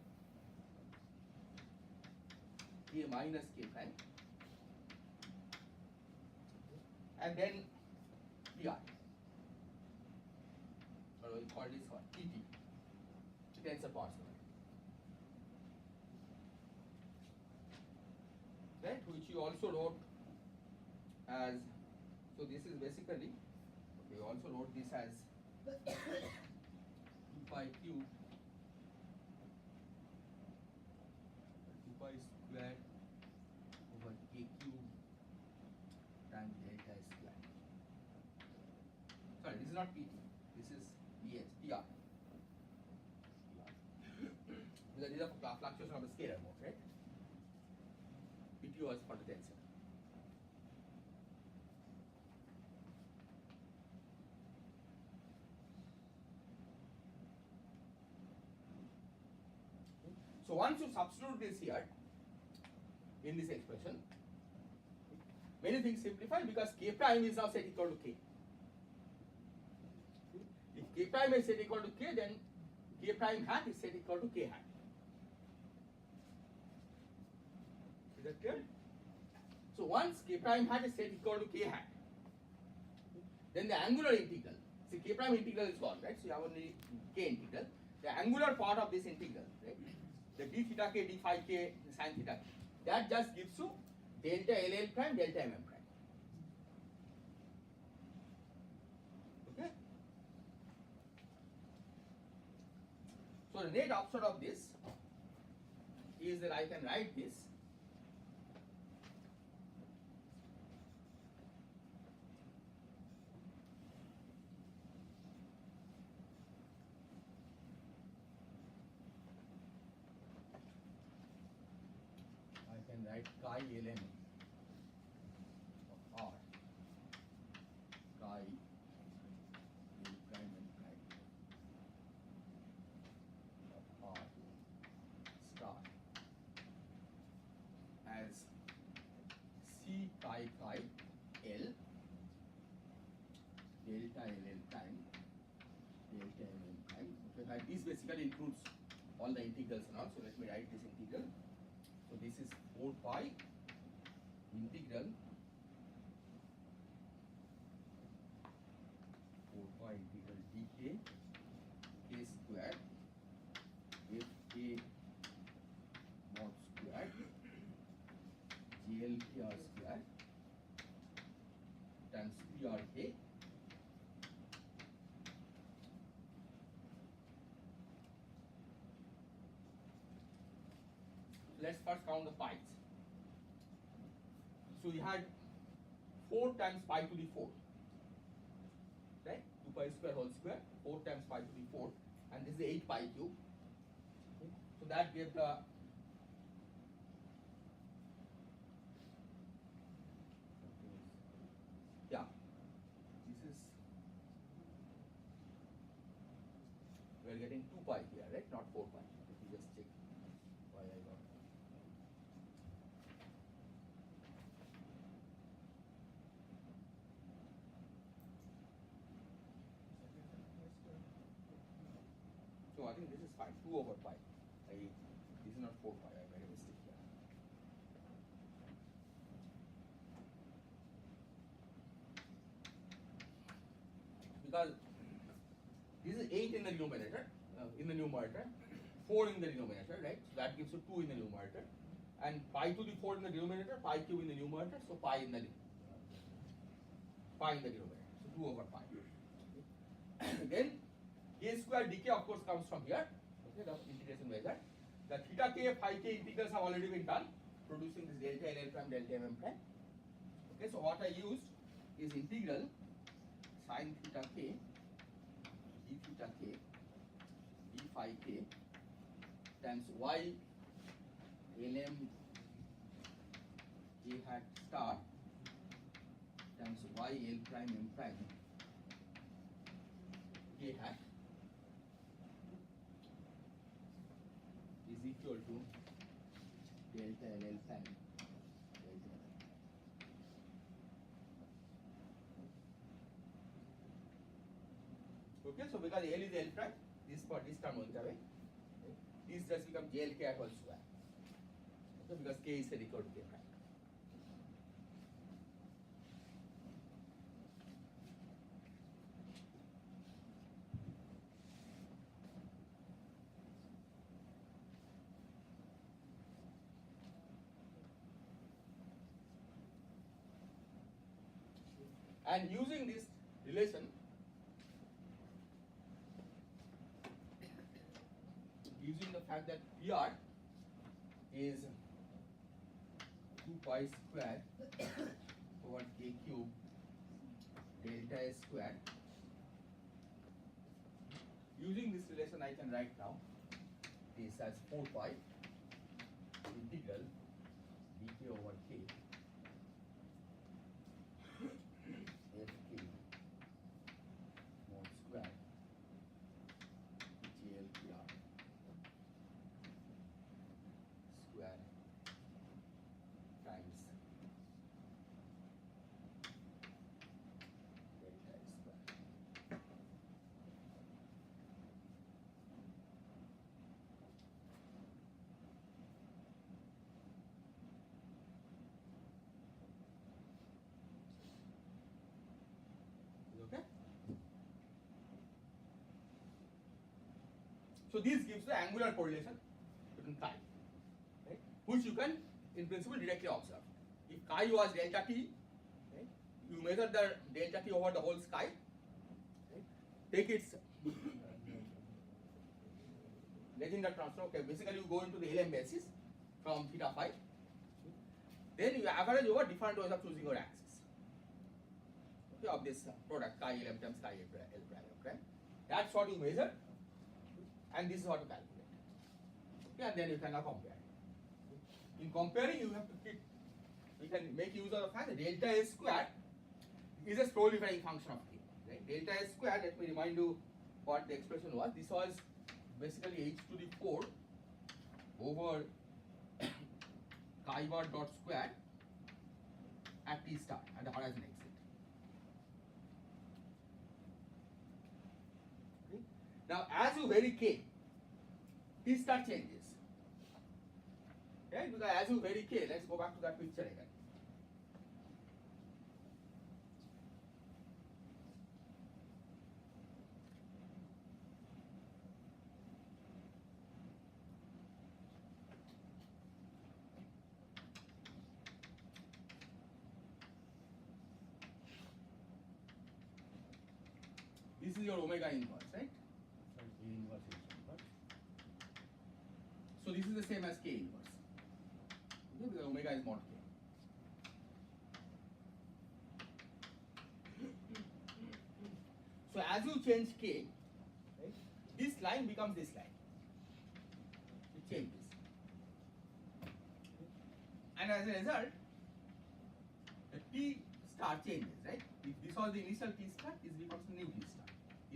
k minus k prime, and then PR, or we call this one PT, tensor power square, right? Which you also wrote as, so this is basically, we also wrote this as 2 pi cube 2 pi square over k cube times delta square. Sorry, this is not PT, this is PS, PR. Because these are fluctuation of the scalar mode, right? PT was for the tensor. So once you substitute this here in this expression, many things simplify because k prime is now set equal to k. If k prime is set equal to k, then k prime hat is set equal to k hat. Is that clear? So once k prime hat is set equal to k hat, then the angular integral, see k prime integral is gone, right? So you have only k integral. The angular part of this integral, right? The d theta k, d phi k, sin theta k, that just gives you delta LL prime, delta MM prime. Okay? So the net upshot of this is that I can write this chi ln of R, chi L prime and prime of R star as C chi chi L delta LL prime delta LL prime. Okay, that this basically includes all the integrals and all. So let me write this integral. So this is 4 pi integral 4 pi integral dk k square f k mod square gl kr square times prk Let's first count the pi's. So we had 4 times pi to the 4th, right? 2 pi square whole square, 4 times pi to the 4, and this is 8 pi cube. Okay. So that gave the yeah. This is we are getting 2 pi here, right? Not 4 pi. Let me just check why I got. So I think this is fine. 2 over pi. This is not 4 pi. I made a mistake here. Because this is 8 in the numerator, 4 in the denominator, right? So that gives you 2 in the numerator, and pi to the 4 in the denominator, pi cube in the numerator, so pi in the denominator. So 2 over pi. Okay. Then k square dk of course comes from here. Okay, the integration method. The theta k, phi k integrals have already been done, producing this delta L prime, delta M prime. Okay, so what I used is integral sin theta k, d theta k, d phi k times y lm a hat star times y L prime M prime k hat is equal to delta L L prime delta L. Okay, so because L is L prime, this term will go away. This just becomes JL k at whole square. Okay, because k is equal to k prime. And using this relation, using the fact that PR is 2 pi square over k cube delta S square, using this relation I can write now this as 4 pi integral dk over k fk mod square GLPR square times delta S square. Okay. So this gives the angular correlation between chi, right? Which you can, in principle, directly observe. If chi was delta t, right, you measure the delta t over the whole sky, right? Take its Legendre transform. Okay, basically you go into the LM basis from theta phi. Then you average over different ways of choosing your axis. Okay, of this product chi LM times chi L prime. Okay, that's what you measure, and this is what you calculate. Okay, and then you can now compare. In comparing, you have to keep. We can make use of the fact that delta S square is a slowly varying function of k. Right? Delta S square. Let me remind you what the expression was. This was basically h to the 4 over chi bar dot square at t star at the horizon exit. Okay. Now, as you vary k, t star changes. Right? Because as you vary k, let's go back to that picture again. This is your omega inverse, right? Sorry, A inverse is inverse. So this is the same as K inverse. Okay, because omega is mod K. So So as you change k, right, this line becomes this line. It changes. And as a result, the T star changes, right? If this was the initial T star, this becomes a new T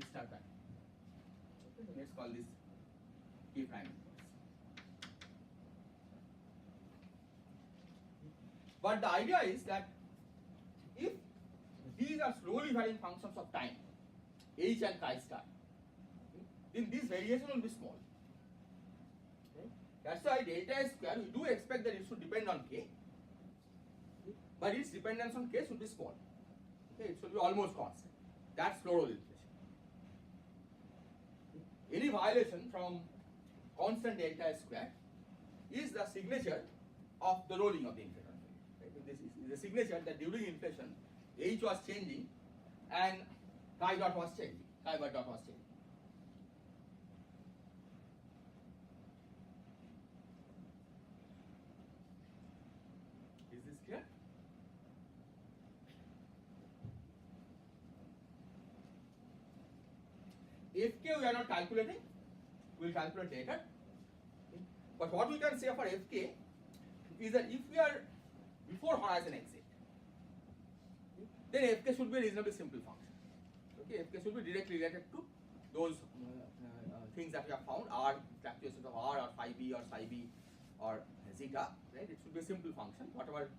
star value. Okay, so let's call this K prime inverse. But the idea is that if these are slowly varying functions of time, h and chi star, then this variation will be small. Okay? That's why delta S square, we do expect that it should depend on k, but its dependence on k should be small. Okay? It should be almost constant. That's flow roll inflation. Any violation from constant delta S square is the signature of the rolling of the inflator. Right? This is the signature that during inflation, h was changing and chi dot was changing, chi bar dot was changing. Is this clear? Fk we are not calculating, we will calculate later. But what we can say for Fk is that if we are before horizon exit, then Fk should be a reasonably simple function. Okay, Fk should be directly related to those things that we have found, r, fluctuations of r or phi b or psi b or zeta, right? It should be a simple function, whatever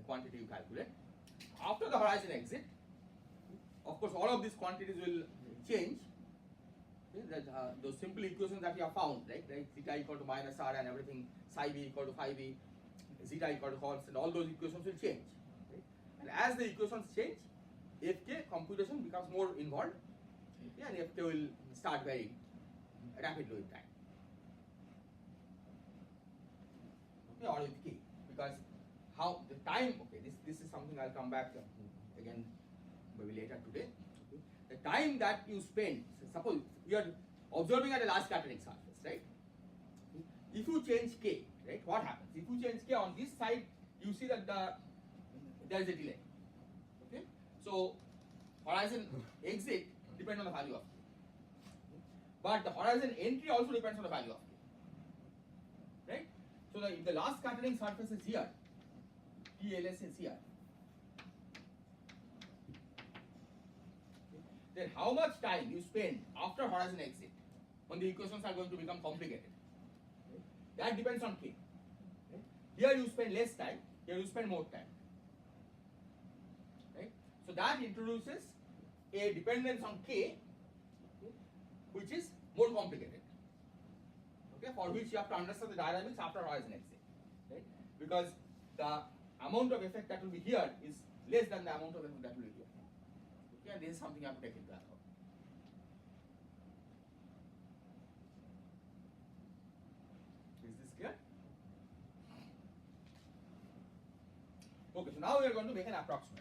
quantity you calculate. After the horizon exit, of course, all of these quantities will change. Okay, that, those simple equations that we have found, right? Zeta equal to minus r and everything, psi b equal to phi b, zeta equal to constant, all those equations will change. Right? And as the equations change, Fk computation becomes more involved, okay, and Fk will start varying rapidly with time. Okay, or with k, because how the time, okay, this is something I'll come back again maybe later today. Okay. The time that you spend, suppose you are observing at a large scattering surface, right? If you change k, right, what happens? If you change k on this side, you see that there is a delay. Okay, so horizon exit depends on the value of k, but the horizon entry also depends on the value of k, right? So if the last scattering surface is here, TLS is here, then how much time you spend after horizon exit when the equations are going to become complicated, right? That depends on k. Right? Here you spend less time, here you spend more time, right? So that introduces a dependence on k, which is more complicated, okay, for which you have to understand the dynamics after horizon exit, right? Because the amount of effect that will be here is less than the amount of effect that will be here. Okay, and this is something you have to take into account. Is this clear? Okay, so now we are going to make an approximation.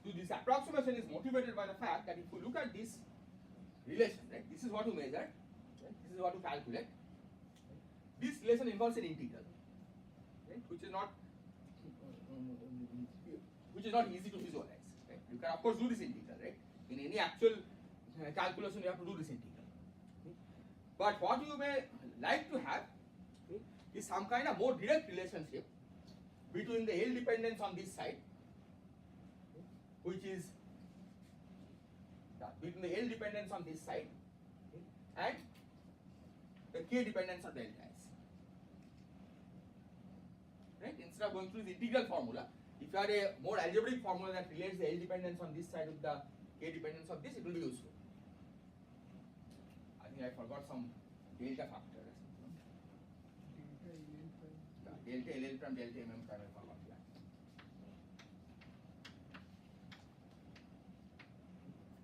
So this approximation is motivated by the fact that if you look at this relation, right, this is what you measure, right, this is what you calculate. Right, this relation involves an integral, right, which is not easy to visualize. Right, you can of course do this integral, right? In any actual calculation, you have to do this integral. Okay? But what you may like to have, okay, is some kind of more direct relationship between the L dependence on this side, which is between the L dependence on this side, okay, and the K dependence on delta S. Right? Instead of going through the integral formula, if you have a more algebraic formula that relates the L dependence on this side with the K dependence of this, it will be useful. I think I forgot some delta factor or something. Delta LL from delta MM prime, I forgot. Yeah.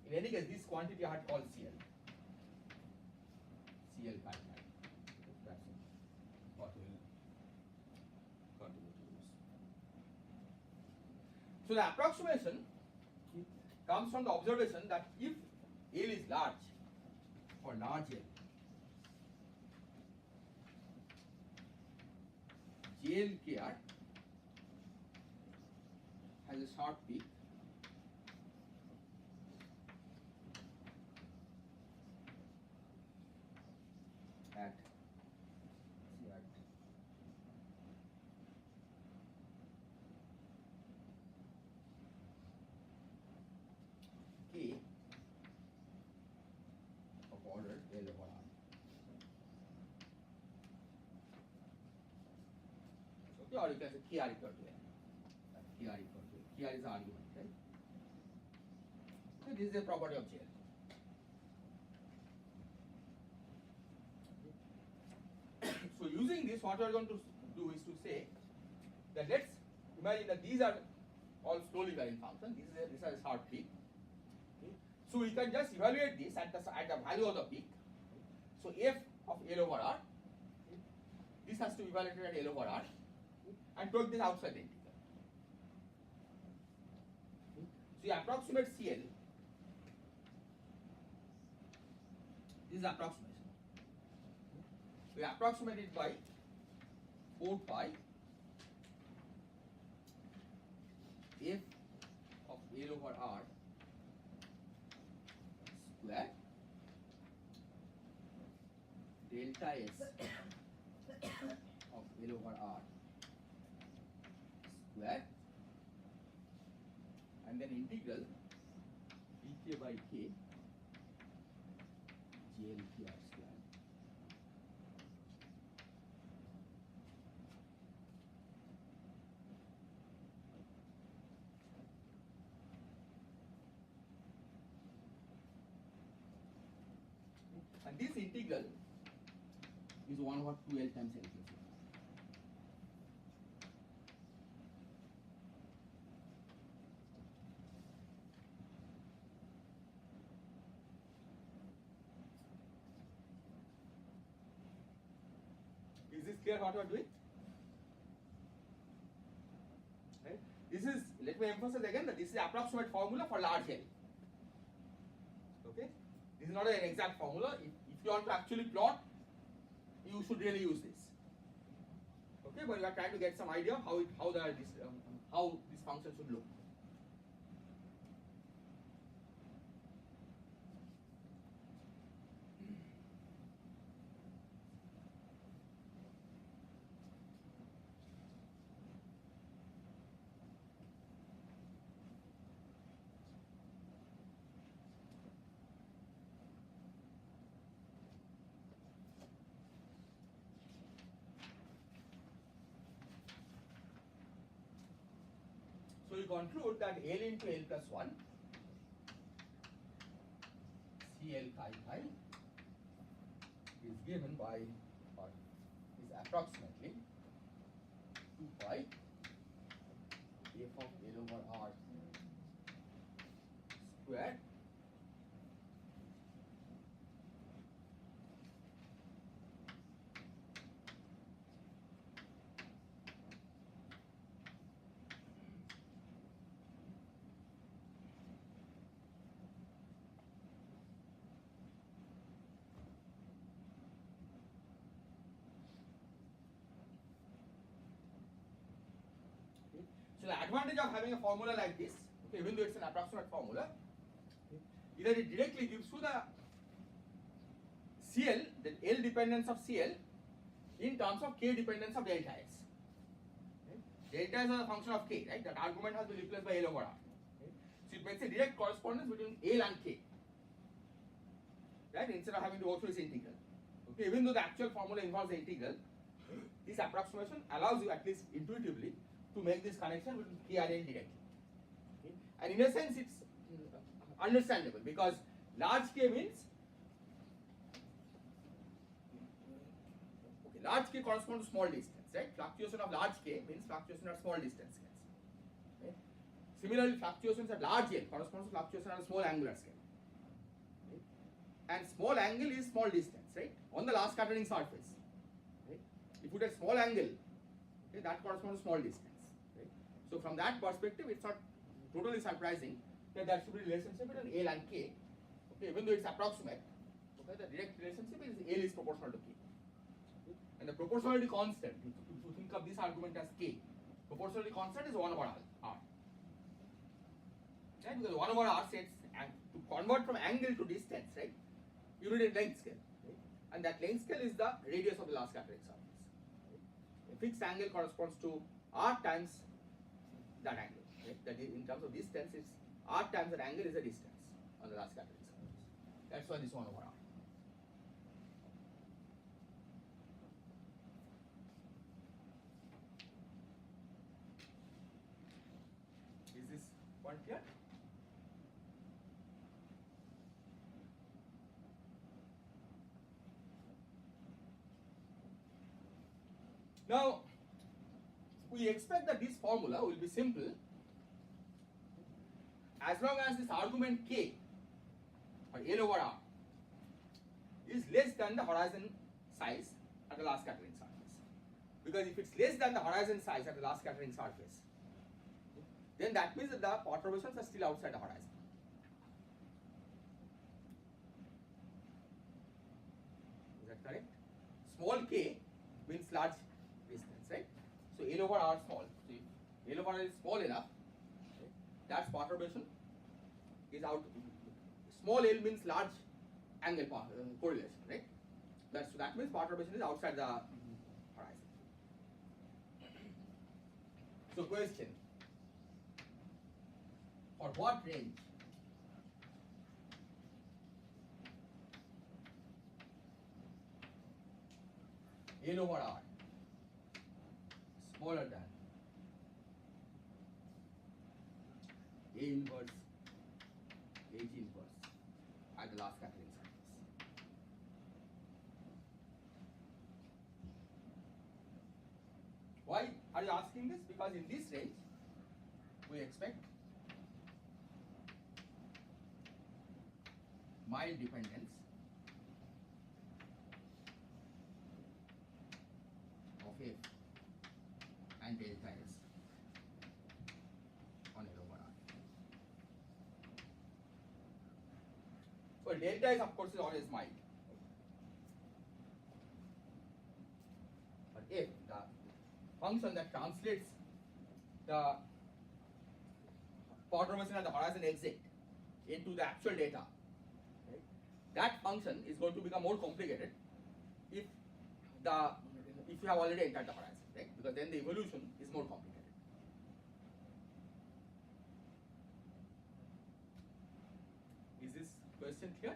In any case, this quantity I had called CL. CL pi pi. That's what we will continue to use. So the approximation comes from the observation that if L is large, for large L, JLKR has a sharp peak at K of order L over R. Okay, or you can say KR equal to L. KR equal to L. KR is the argument, right? So this is a property of JL. So using this, what we are going to do is to say that let's imagine that these are all slowly varying functions. This is a sharp peak. Okay. So we can just evaluate this at the value of the peak. So f of L over R, this has to be evaluated at L over R, and take this outside the integral. So you approximate CL. This is approximation. We approximate it by 4 pi f of L over R square delta S of L over R square, and then integral dk by k JLKR square. And this integral is 1 over 2L times L plus 1. Is this clear what we are doing? Right? This is, let me emphasize again that this is approximate formula for large L. Okay? This is not an exact formula. If you want to actually plot, you should really use this. Okay, but we are trying to get some idea of how this function should look. So you conclude that L into L plus 1 CL chi pi is given by, or is approximately 2 pi f of L over R squared So the advantage of having a formula like this, okay, even though it's an approximate formula, okay, either it directly gives you the CL, the L dependence of CL, in terms of K dependence of delta S. Okay. Delta S is a function of K, right? That argument has been replaced by L over R. Okay. So it makes a direct correspondence between L and K, right? Instead of having to go through this integral. Okay, even though the actual formula involves the integral, okay, this approximation allows you, at least intuitively, to make this connection between K and L directly. Okay. And in a sense, it's understandable because large K means, okay, large K corresponds to small distance, right? Fluctuation of large K means fluctuation at small distance scales. Okay. Similarly, fluctuations at large L corresponds to fluctuation at a small angular scale. Okay. And small angle is small distance, right? On the last scattering surface. Okay. If you take small angle, okay, that corresponds to small distance. So from that perspective, it's not totally surprising that there should be a relationship between L and K, Okay, even though it's approximate, okay, the direct relationship is L is proportional to K. Okay? And the proportionality constant, if you think of this argument as K, proportionality constant is 1 over R. Right? Because 1 over R sets, and to convert from angle to distance, right, you need a length scale. Right? And that length scale is the radius of the last scattering surface. Right? A fixed angle corresponds to R times that angle. Right? That is, in terms of distance, it's R times that angle is the distance on the last scattering surface. That's why this 1 over R. Is this point clear? Now, we expect that this formula will be simple as long as this argument K, or L over R, is less than the horizon size at the last scattering surface. Because if it's less than the horizon size at the last scattering surface, then that means that the perturbations are still outside the horizon. Is that correct? Small k means large distance, right? So L over R small. So if L over R is small enough, right, that perturbation is out. Small L means large angle correlation, right? That means perturbation is outside the horizon. So question: for what range L over R smaller than A inverse H inverse at the last scattering surface? Why are you asking this? Because in this range we expect mild dependence of F and delta S on L over R. Well, delta S of course is always mild. But if the function that translates the perturbation at the horizon exit into the actual data, right, that function is going to become more complicated if you have already entered the horizon, right? Because then the evolution is more complicated. Is this question clear?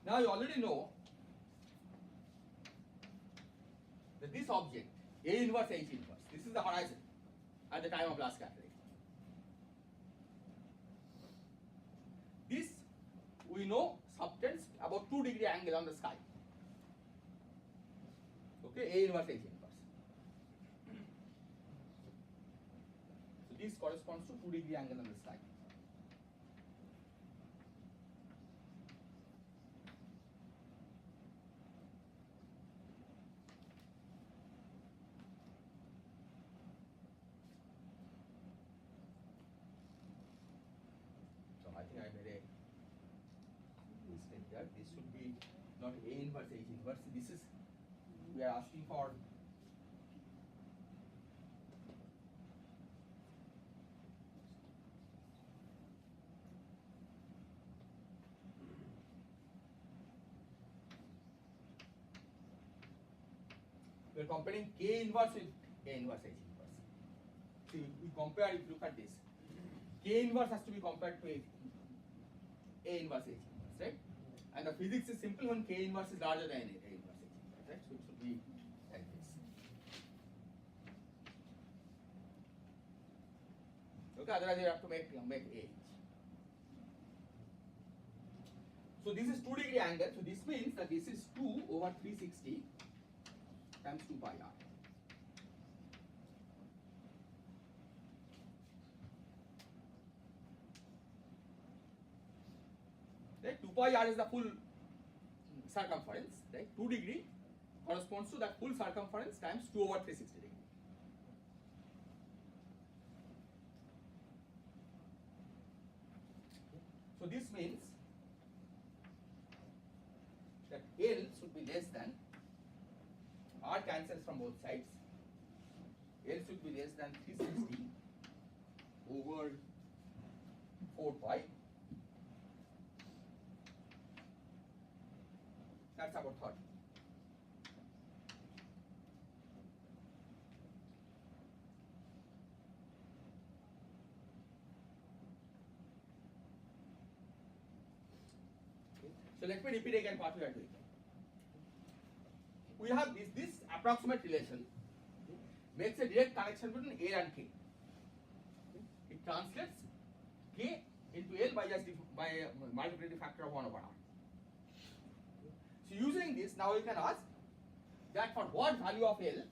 Now you already know that this object, A inverse H inverse, this is the horizon at the time of last scattering. This we know subtends about 2-degree angle on the sky. Okay, A inverse H inverse. So this corresponds to 2-degree angle on the sky. I think I made a mistake here. This should be not A inverse H inverse. This is, we are asking for we are comparing K inverse with A inverse H inverse. See, we compare, if you look at this, K inverse has to be compared to A inverse H inverse, right? And the physics is simple when K inverse is larger than A inverse H inverse, right? So it should be like this. Okay, otherwise you have to make H. So this is 2-degree angle. So this means that this is 2 over 360 times 2 pi r. Right? 2 pi r is the full circumference, right? 2 degree corresponds to that full circumference times 2 over 360 degree. So this means that L should be less than, R cancels from both sides, L should be less than 360 over 4 pi. That's about 30. So let me repeat again what we are doing. We have this approximate relation makes a direct connection between A and K. It translates K into L by just by a multiplicative factor of 1 over R. So using this, now we can ask that for what value of L,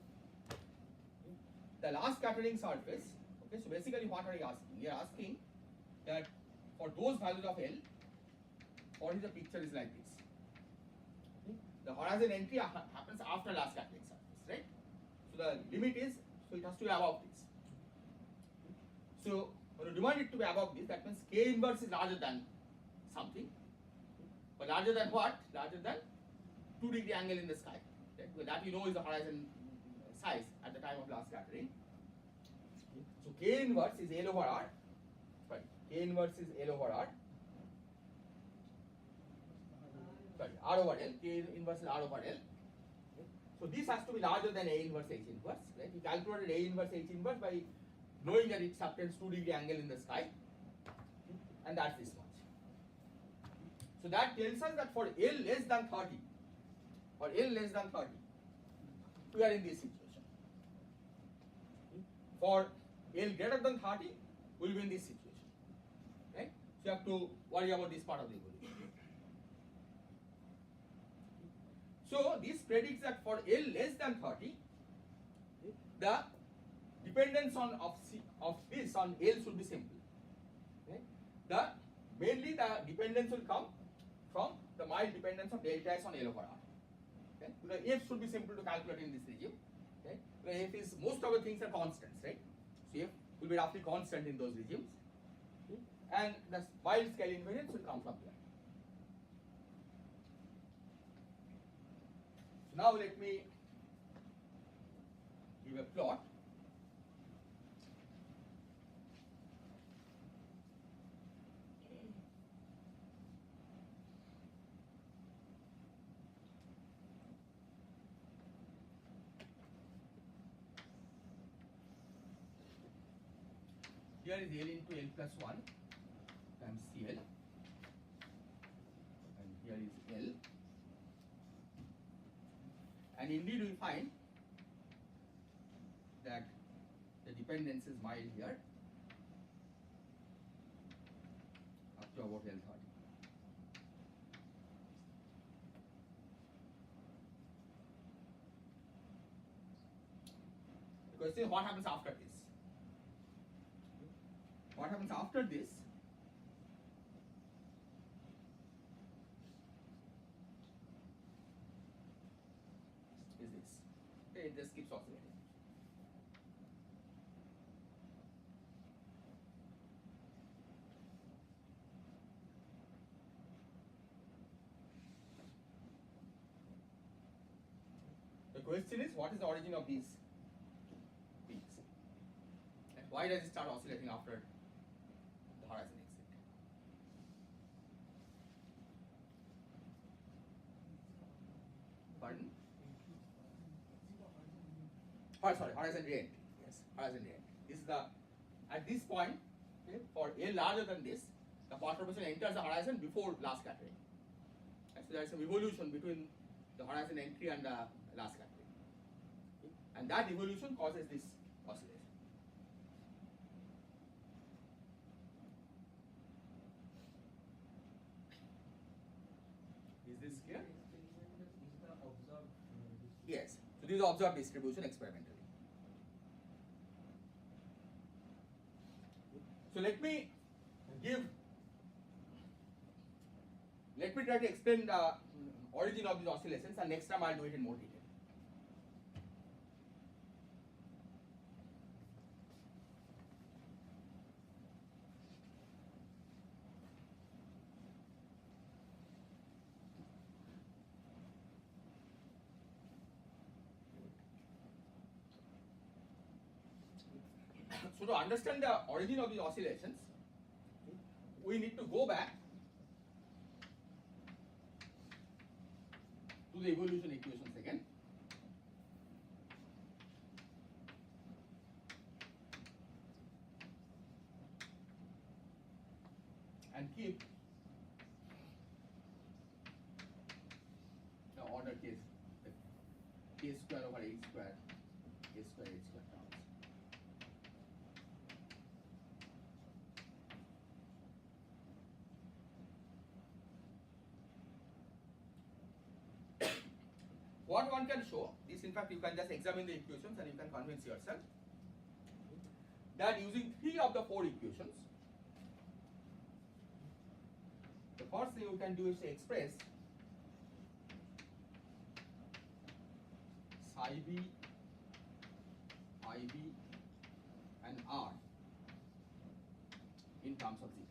the last scattering surface, okay, so basically what are we asking? We are asking that for those values of L, or the picture is like this. The horizon entry happens after last scattering surface, right? So the limit is, so it has to be above this. So when you demand it to be above this, that means K inverse is larger than something. But larger than what? Larger than 2 degree angle in the sky. Right? Because that you know is the horizon size at the time of last scattering. So K inverse is L over R. Sorry, K inverse is L over R. Sorry, R over L. K inverse is R over L. So this has to be larger than A inverse H inverse. Right? You calculated A inverse H inverse by knowing that it subtends 2 degree angle in the sky, and that's this much. So that tells us that for L less than 30, for L less than 30, we are in this situation. For L greater than 30, we will be in this situation. Right? So you have to worry about this part of the equation. So this predicts that for L less than 30, the dependence of this on L should be simple. Okay? Mainly the dependence will come from the mild dependence of delta S on L over R. Okay? Because F should be simple to calculate in this regime. Okay? Because F is, most of the things are constants, right? So F will be roughly constant in those regimes. Okay? And the mild scale invariance will come from here. So now let me give a plot. Here is L into L plus 1 times CL, and here is L. And indeed we find that the dependence is mild here up to about L30. The question is what happens after this? What happens after this? Is this. Okay, it just keeps oscillating. The question is, what is the origin of these peaks? And why does it start oscillating after the horizon exit? Pardon? Oh, sorry, horizon re-entry. Yes, horizon re-entry. This is the, at this point, okay, for L larger than this, the perturbation enters the horizon before last scattering. Okay, so there is some evolution between the horizon entry and the last scattering. Okay, and that evolution causes this oscillation. Is this clear? Yes. So this is is observed distribution experimentally. So let me try to explain the origin of these oscillations, and next time I'll do it in more detail. So to understand the origin of these oscillations, we need to go back to the evolution equations again. And keep the order k square over h square, k square h square terms. What one can show is, in fact, you can just examine the equations and you can convince yourself that using 3 of the 4 equations, the first thing you can do is to express psi b, phi b, and r in terms of zeta.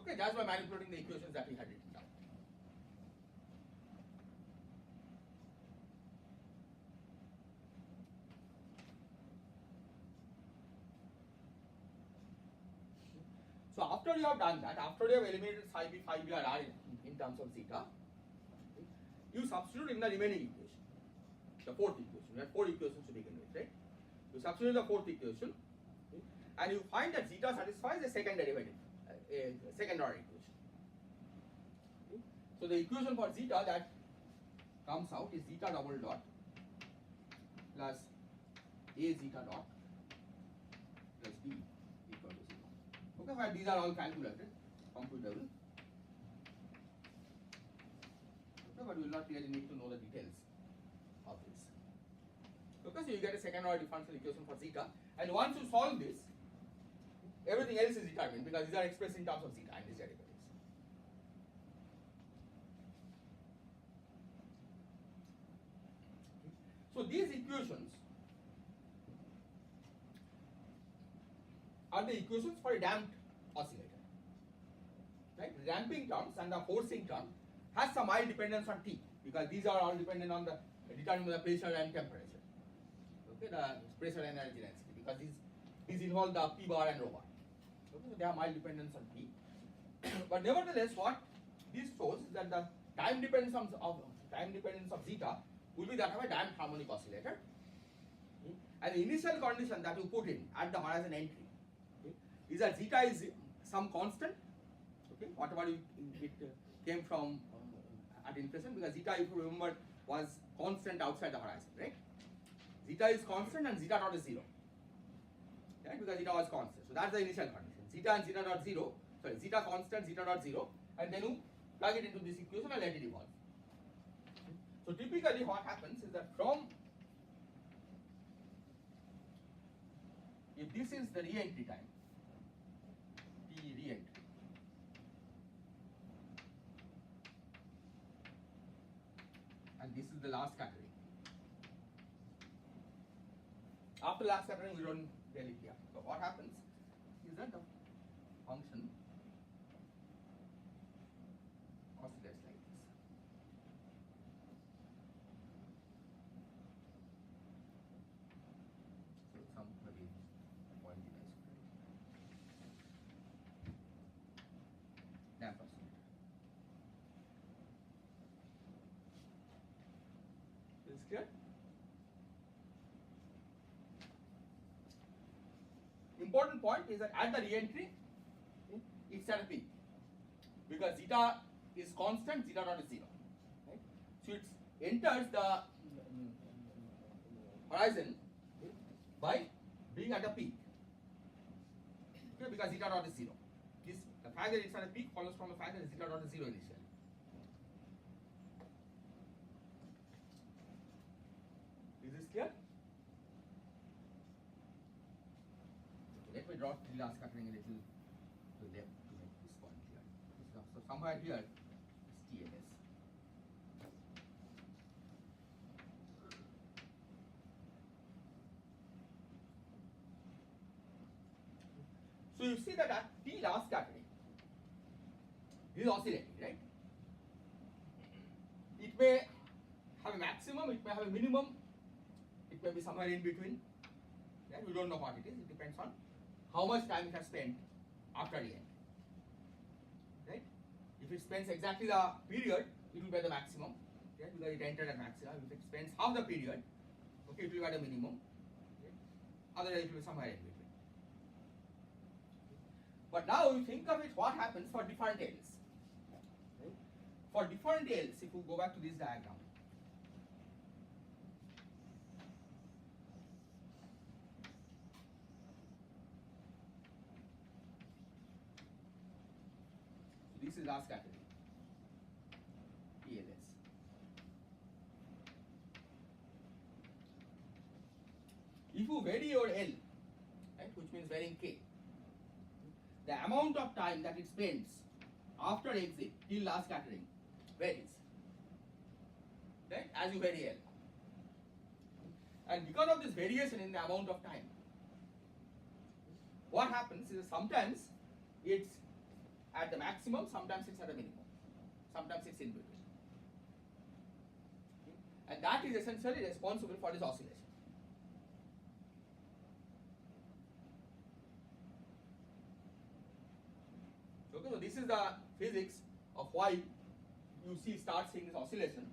Okay, that's by manipulating the equations that we had written down. So after you have done that, after you have eliminated psi b, phi b, and r in terms of zeta, you substitute in the remaining equation, the 4th equation. We have 4 equations to begin with, right? You substitute the 4th equation, and you find that zeta satisfies a second derivative, a second order equation. So the equation for zeta that comes out is zeta double dot plus a zeta dot plus b equal to 0. Okay, where these are all calculated, computable. Okay, but we will not really need to know the details of this. Okay, so you get a second order differential equation for zeta, and once you solve this, everything else is determined because these are expressed in terms of zeta and these derivatives. So these equations are the equations for a damped oscillator. Right? The damping terms and the forcing term has some mild dependence on T, because these are all dependent on the determining the pressure and temperature. Okay, the pressure and energy density, because these involve the P bar and rho bar. Okay, so they have mild dependence on T. But nevertheless, what this shows is that the time dependence of zeta will be that of a damped harmonic oscillator. And the initial condition that you put in at the horizon entry is that zeta is some constant. Okay, whatever it came from at inflation, because zeta, if you remember, was constant outside the horizon, right? Zeta is constant and zeta dot is 0. Right? Because zeta was constant. So that's the initial condition. Zeta and zeta dot 0, sorry, zeta constant, zeta dot 0, and then you plug it into this equation and let it evolve. So typically what happens is that if this is the re-entry time, T re-entry, and this is the last scattering. After last scattering, we don't really care. So what happens is that the function oscillates like this. So some maybe point device. Damp oscillator. Is this clear? Important point is that at the re-entry, it's at a peak, because zeta is constant, zeta dot is 0. Right? So it enters the horizon by being at a peak, okay, because zeta dot is 0. fact that it's at a peak follows from the fact that it's zeta dot is 0 initially. Is this clear? Okay, let me draw T-lar scattering a little to the left to make this point clear. So somewhere here is TLS. So you see that at T-lar scattering, this is oscillating, right? It may have a maximum, it may have a minimum, it may be somewhere in between. Right? We don't know what it is. It depends on how much time it has spent after the end. Right? If it spends exactly the period, it will be at the maximum, right? Because it entered at maximum. If it spends half the period, okay, it will be at a minimum. Okay? Otherwise, it will be somewhere in between. But now you think of it, what happens for different L's. Right? For different L's, if you go back to this diagram, so this is last category, ELS. If you vary your L, right, which means varying K, the amount of time that it spends after exit till last scattering varies, right, as you vary L. And because of this variation in the amount of time, what happens is sometimes it's at the maximum, sometimes it's at the minimum, sometimes it's in between. And that is essentially responsible for this oscillation. Okay, so this is the physics of why you start seeing this oscillation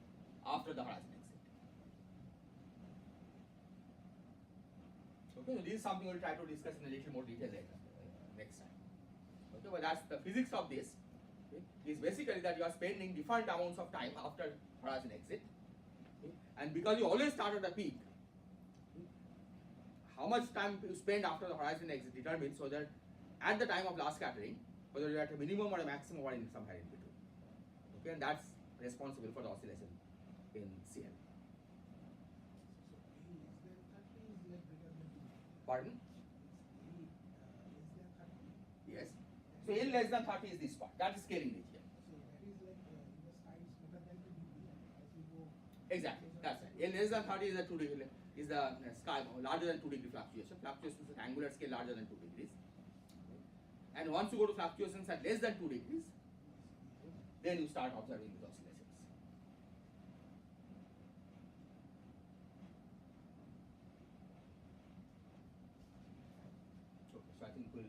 after the horizon exit. Okay, so this is something we'll try to discuss in a little more detail later, next time. Okay, but that's the physics of this. Okay, is basically that you are spending different amounts of time after horizon exit, okay, and because you always start at the peak, okay, how much time you spend after the horizon exit determines so that at the time of last scattering, whether you're at a minimum or a maximum or in somewhere in between. Okay, and that's responsible for the oscillation in CL. Pardon? Yes. So L less than 30 is this part. That is scaling region. Exactly. That's right. L less than 30 is the 2 degree is the sky larger than 2 degree fluctuation. Fluctuations at angular scale larger than 2 degrees. And once you go to fluctuations at less than 2 degrees, then you start observing these oscillations. Okay, so I think we'll